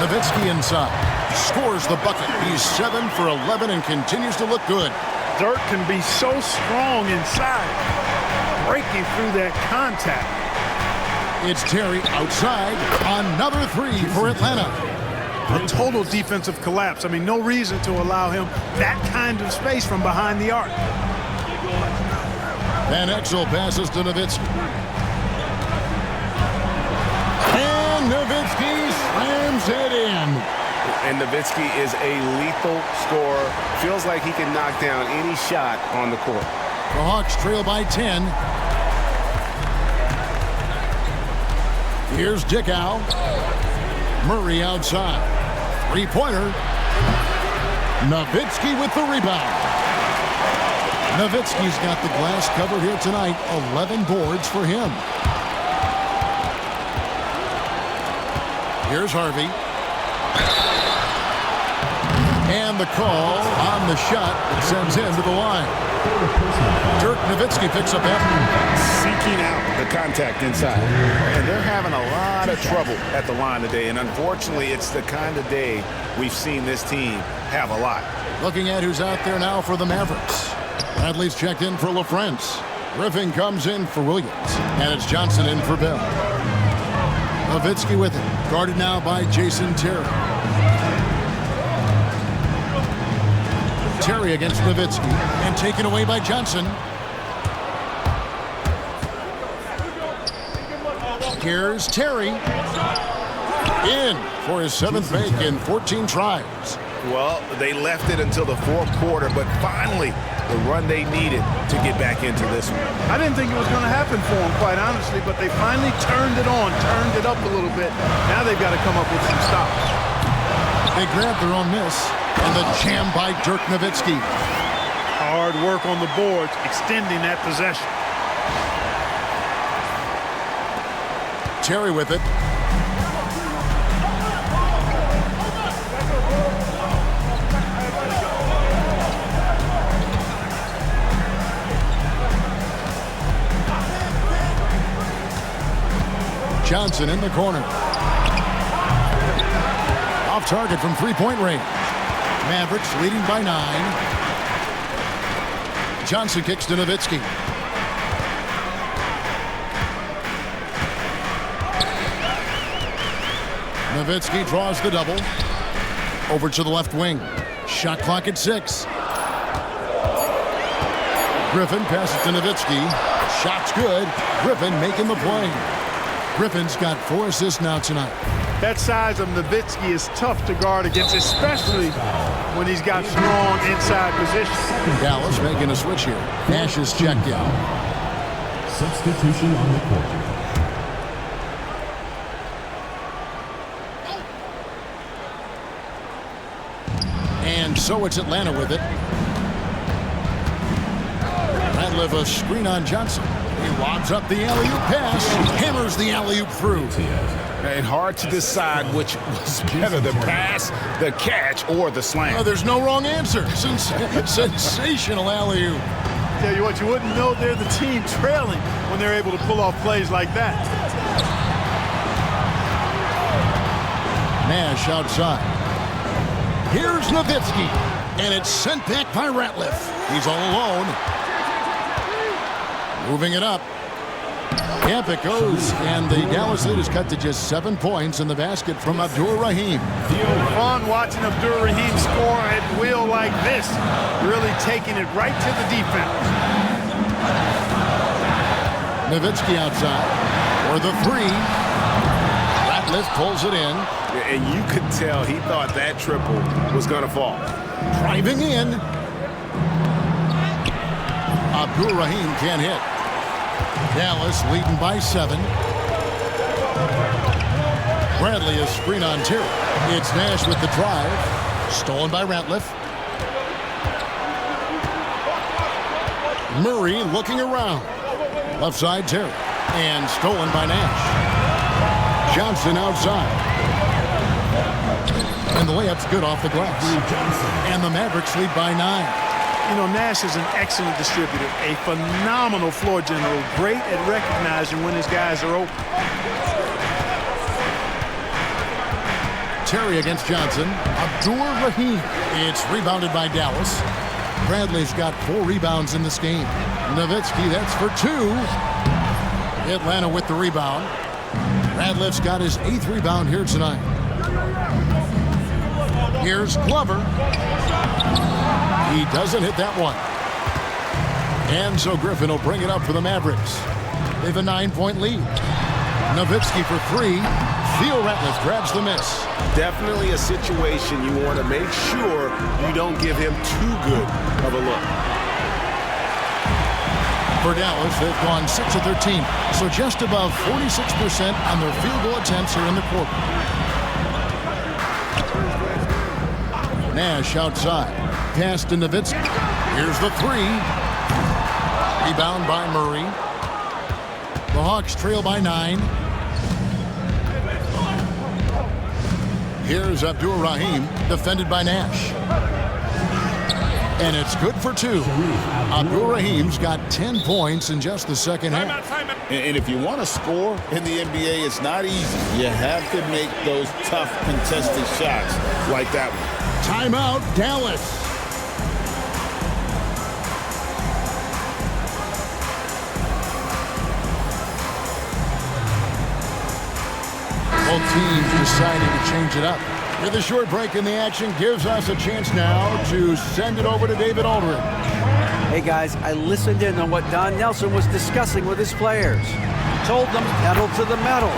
[SPEAKER 1] Nowitzki inside. Scores the bucket. He's 7 for 11 and continues to look good.
[SPEAKER 2] Dirk can be so strong inside, breaking through that contact.
[SPEAKER 1] It's Terry outside. Another 3 for Atlanta.
[SPEAKER 2] A total defensive collapse. I mean, no reason to allow him that kind of space from behind the arc.
[SPEAKER 1] Van Exel passes to Nowitzki. And Nowitzki slams it in.
[SPEAKER 3] And Nowitzki is a lethal scorer. Feels like he can knock down any shot on the court.
[SPEAKER 1] The Hawks trail by 10. Here's Dickow. Murray outside. Three-pointer. Nowitzki with the rebound. Nowitzki's got the glass covered here tonight. 11 boards for him. Here's Harvey. And the call on the shot that sends him to the line. Dirk Nowitzki picks up after.
[SPEAKER 3] Seeking out the contact inside. And they're having a lot of trouble at the line today. And unfortunately, it's the kind of day we've seen this team have a lot.
[SPEAKER 1] Looking at who's out there now for the Mavericks. Bradley's checked in for LaFrance. Griffin comes in for Williams. And it's Johnson in for Bell. Nowitzki with it. Guarded now by Jason Terry. Terry against Nowitzki, and taken away by Johnson. Here's Terry. In for his 7th make in 14 tries.
[SPEAKER 3] Well, they left it until the 4th quarter, but finally the run they needed to get back into this one.
[SPEAKER 2] I didn't think it was going to happen for them, quite honestly, but they finally turned it on, turned it up a little bit. Now they've got to come up with some stops.
[SPEAKER 1] They grabbed their own miss, and the jam by Dirk Nowitzki.
[SPEAKER 2] Hard work on the boards, extending that possession.
[SPEAKER 1] Terry with it. Johnson in the corner. Off target from three-point range. Mavericks leading by 9. Johnson kicks to Nowitzki. Nowitzki draws the double. Over to the left wing. Shot clock at 6. Griffin passes to Nowitzki. Shot's good. Griffin making the play. Griffin's got 4 assists now tonight.
[SPEAKER 2] That size of Nowitzki is tough to guard against, especially when he's got strong inside position.
[SPEAKER 1] Dallas making a switch here. Nash is checked out.
[SPEAKER 5] Substitution on the court.
[SPEAKER 1] And so it's Atlanta with it. Radliff a screen on Johnson. He lobs up the alley-oop pass. Hammers the alley-oop through.
[SPEAKER 3] And hard to decide which was better, the pass, the catch, or the slam.
[SPEAKER 1] Oh, there's no wrong answer. Sensational alley-oop.
[SPEAKER 2] Tell you what, you wouldn't know they're the team trailing when they're able to pull off plays like that.
[SPEAKER 1] Nash outside. Here's Nowitzki. And it's sent back by Ratliff. He's all alone. Moving it up. Camp it goes, and the Dallas lead is cut to just 7 points in the basket from Abdur-Rahim.
[SPEAKER 2] Fun watching Abdur-Rahim score at will like this, really taking it right to the defense.
[SPEAKER 1] Nowitzki outside for the 3. Ratliff pulls it in.
[SPEAKER 3] And you could tell he thought that triple was going to fall.
[SPEAKER 1] Driving in. Abdur-Rahim can't hit. Dallas leading by 7. Bradley is screen on Terry. It's Nash with the drive. Stolen by Ratliff. Murray looking around. Left side Terry. And stolen by Nash. Johnson outside. And the layup's good off the glass. And the Mavericks lead by 9.
[SPEAKER 2] You know, Nash is an excellent distributor, a phenomenal floor general, great at recognizing when his guys are open.
[SPEAKER 1] Terry against Johnson. Abdur-Rahim. It's rebounded by Dallas. Bradley's got 4 rebounds in this game. Nowitzki, that's for 2. Atlanta with the rebound. Radliff's got his 8th rebound here tonight. Here's Glover. He doesn't hit that one. And so Griffin will bring it up for the Mavericks. They have a 9-point lead. Nowitzki for 3. Theo Ratliff grabs the miss.
[SPEAKER 3] Definitely a situation you want to make sure you don't give him too good of a look.
[SPEAKER 1] For Dallas, they've gone 6 of 13, so just above 46% on their field goal attempts here in the quarter. Nash outside. Pass to Nowitzki. Here's the 3. Rebound by Murray. The Hawks trail by 9. Here's Abdur-Rahim, defended by Nash. And it's good for 2. Abdur-Rahim's got 10 points in just the second half.
[SPEAKER 4] And if you want to score in the NBA, it's not easy. You have to make those tough contested shots like that one.
[SPEAKER 1] Timeout, Dallas. Both teams deciding to change it up. With a short break in the action gives us a chance now to send it over to David Aldridge.
[SPEAKER 6] Hey guys, I listened in on what Don Nelson was discussing with his players. He told them pedal to the metal,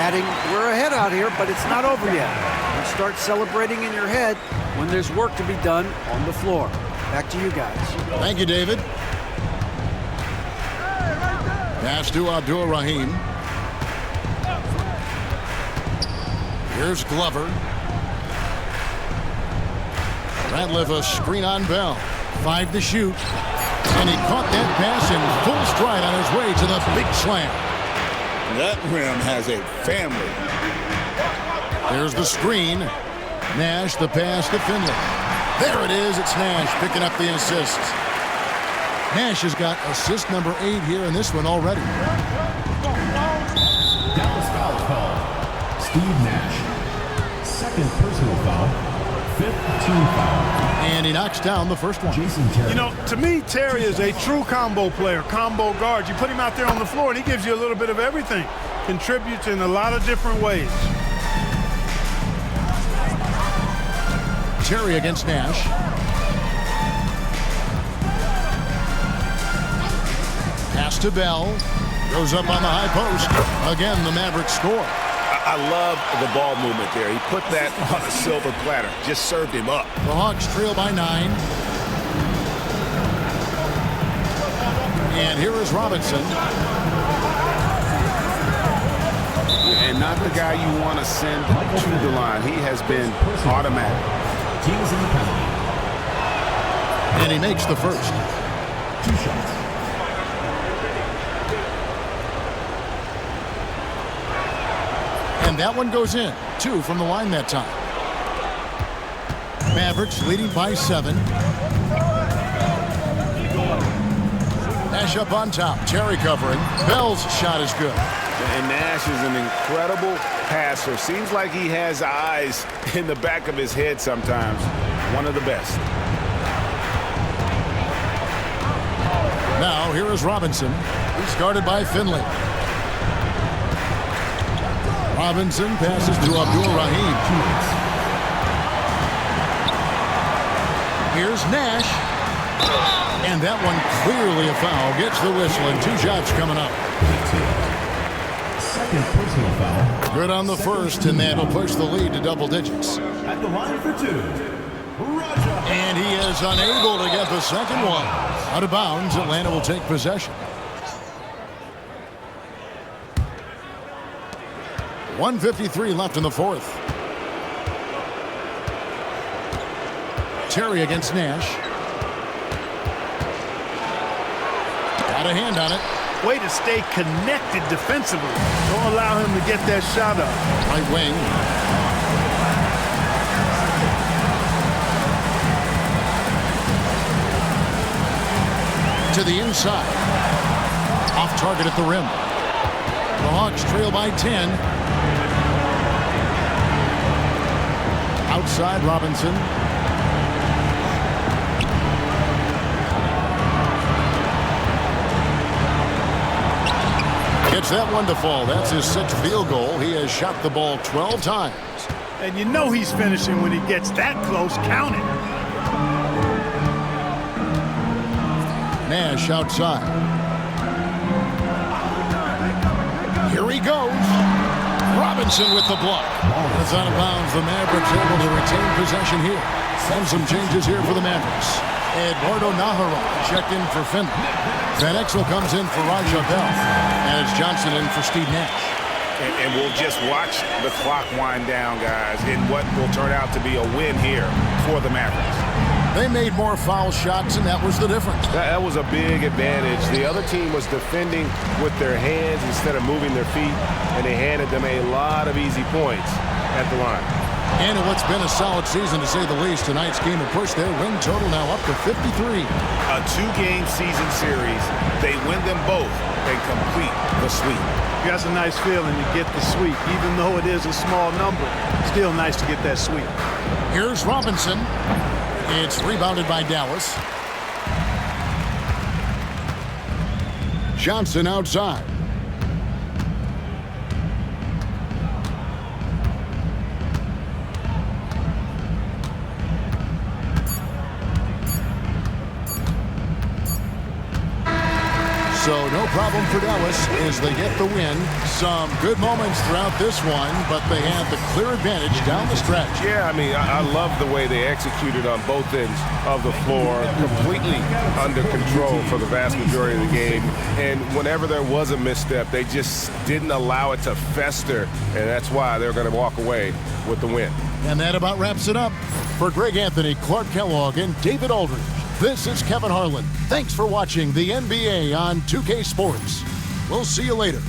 [SPEAKER 6] adding, we're ahead out here, but it's not over yet. And start celebrating in your head when there's work to be done on the floor. Back to you guys.
[SPEAKER 1] Thank you, David. Pass to Abdur-Rahim. Here's Glover. Ratliff a screen on Bell. 5 to shoot. And he caught that pass in full stride on his way to the big slam.
[SPEAKER 4] That rim has a family.
[SPEAKER 1] There's the screen. Nash the pass to Finley. There it is. It's Nash picking up the assist. Nash has got assist number 8 here in this one already.
[SPEAKER 5] Dallas foul call. Steve Nash. 2nd personal foul. 5th team foul.
[SPEAKER 1] And he knocks down the first one.
[SPEAKER 5] Jason Terry.
[SPEAKER 2] You know, to me, Terry is a true combo player, combo guard. You put him out there on the floor, and he gives you a little bit of everything. Contributes in a lot of different ways.
[SPEAKER 1] Terry against Nash. Pass to Bell. Goes up on the high post. Again, the Mavericks score.
[SPEAKER 3] I love the ball movement there. He put that on a silver platter. Just served him up.
[SPEAKER 1] The Hawks trail by 9. And here is Robinson.
[SPEAKER 3] And not the guy you want to send to the line. He has been automatic.
[SPEAKER 5] Team is in the penalty.
[SPEAKER 1] And he makes the first.
[SPEAKER 5] 2 shots.
[SPEAKER 1] And that one goes in. 2 from the line that time. Mavericks leading by 7. Nash up on top. Terry covering. Bell's shot is good.
[SPEAKER 3] And Nash is an incredible passer. Seems like he has eyes in the back of his head sometimes. One of the best.
[SPEAKER 1] Now here is Robinson. He's guarded by Finley. Robinson passes to Abdur-Rahim. Here's Nash. And that one clearly a foul. Gets the whistle and 2 shots coming up.
[SPEAKER 5] 2nd personal foul.
[SPEAKER 1] Good on the first, and that will push the lead to double digits.
[SPEAKER 5] At the line for 2. Raja.
[SPEAKER 1] And he is unable to get the second one. Out of bounds, Atlanta will take possession. 1:53 left in the fourth. Terry against Nash. Got a hand on it.
[SPEAKER 2] Way to stay connected defensively. Don't allow him to get that shot up.
[SPEAKER 1] Right wing. To the inside. Off target at the rim. The Hawks trail by 10. Outside Robinson. Gets that one to fall. That's his 6th field goal. He has shot the ball 12 times.
[SPEAKER 2] And you know he's finishing when he gets that close. Count it.
[SPEAKER 1] Nash outside. Here he goes. Robinson with the block. That's out of bounds. The Mavericks able to retain possession here. And some changes here for the Mavericks. Eduardo Nahara checked in for Finley. Van Exel comes in for Raja Bell. And it's Johnson in for Steve Nash.
[SPEAKER 3] And we'll just watch the clock wind down, guys, in what will turn out to be a win here for the Mavericks.
[SPEAKER 1] They made more foul shots, and that was the difference.
[SPEAKER 3] That was a big advantage. The other team was defending with their hands instead of moving their feet, and they handed them a lot of easy points at the line.
[SPEAKER 1] And in what's been a solid season, to say the least, tonight's game will push their win total now up to 53.
[SPEAKER 3] A 2-game season series. They win them both and complete the sweep.
[SPEAKER 2] That's a nice feeling to get the sweep. Even though it is a small number, still nice to get that sweep.
[SPEAKER 1] Here's Robinson. It's rebounded by Dallas. Johnson outside. So no problem for Dallas as they get the win. Some good moments throughout this one, but they have the clear advantage down the stretch.
[SPEAKER 3] Yeah, I mean, I love the way they executed on both ends of the floor, completely under control for the vast majority of the game. And whenever there was a misstep, they just didn't allow it to fester, and that's why they're going to walk away with the win.
[SPEAKER 1] And that about wraps it up. For Greg Anthony, Clark Kellogg, and David Aldridge, this is Kevin Harlan. Thanks for watching the NBA on 2K Sports. We'll see you later.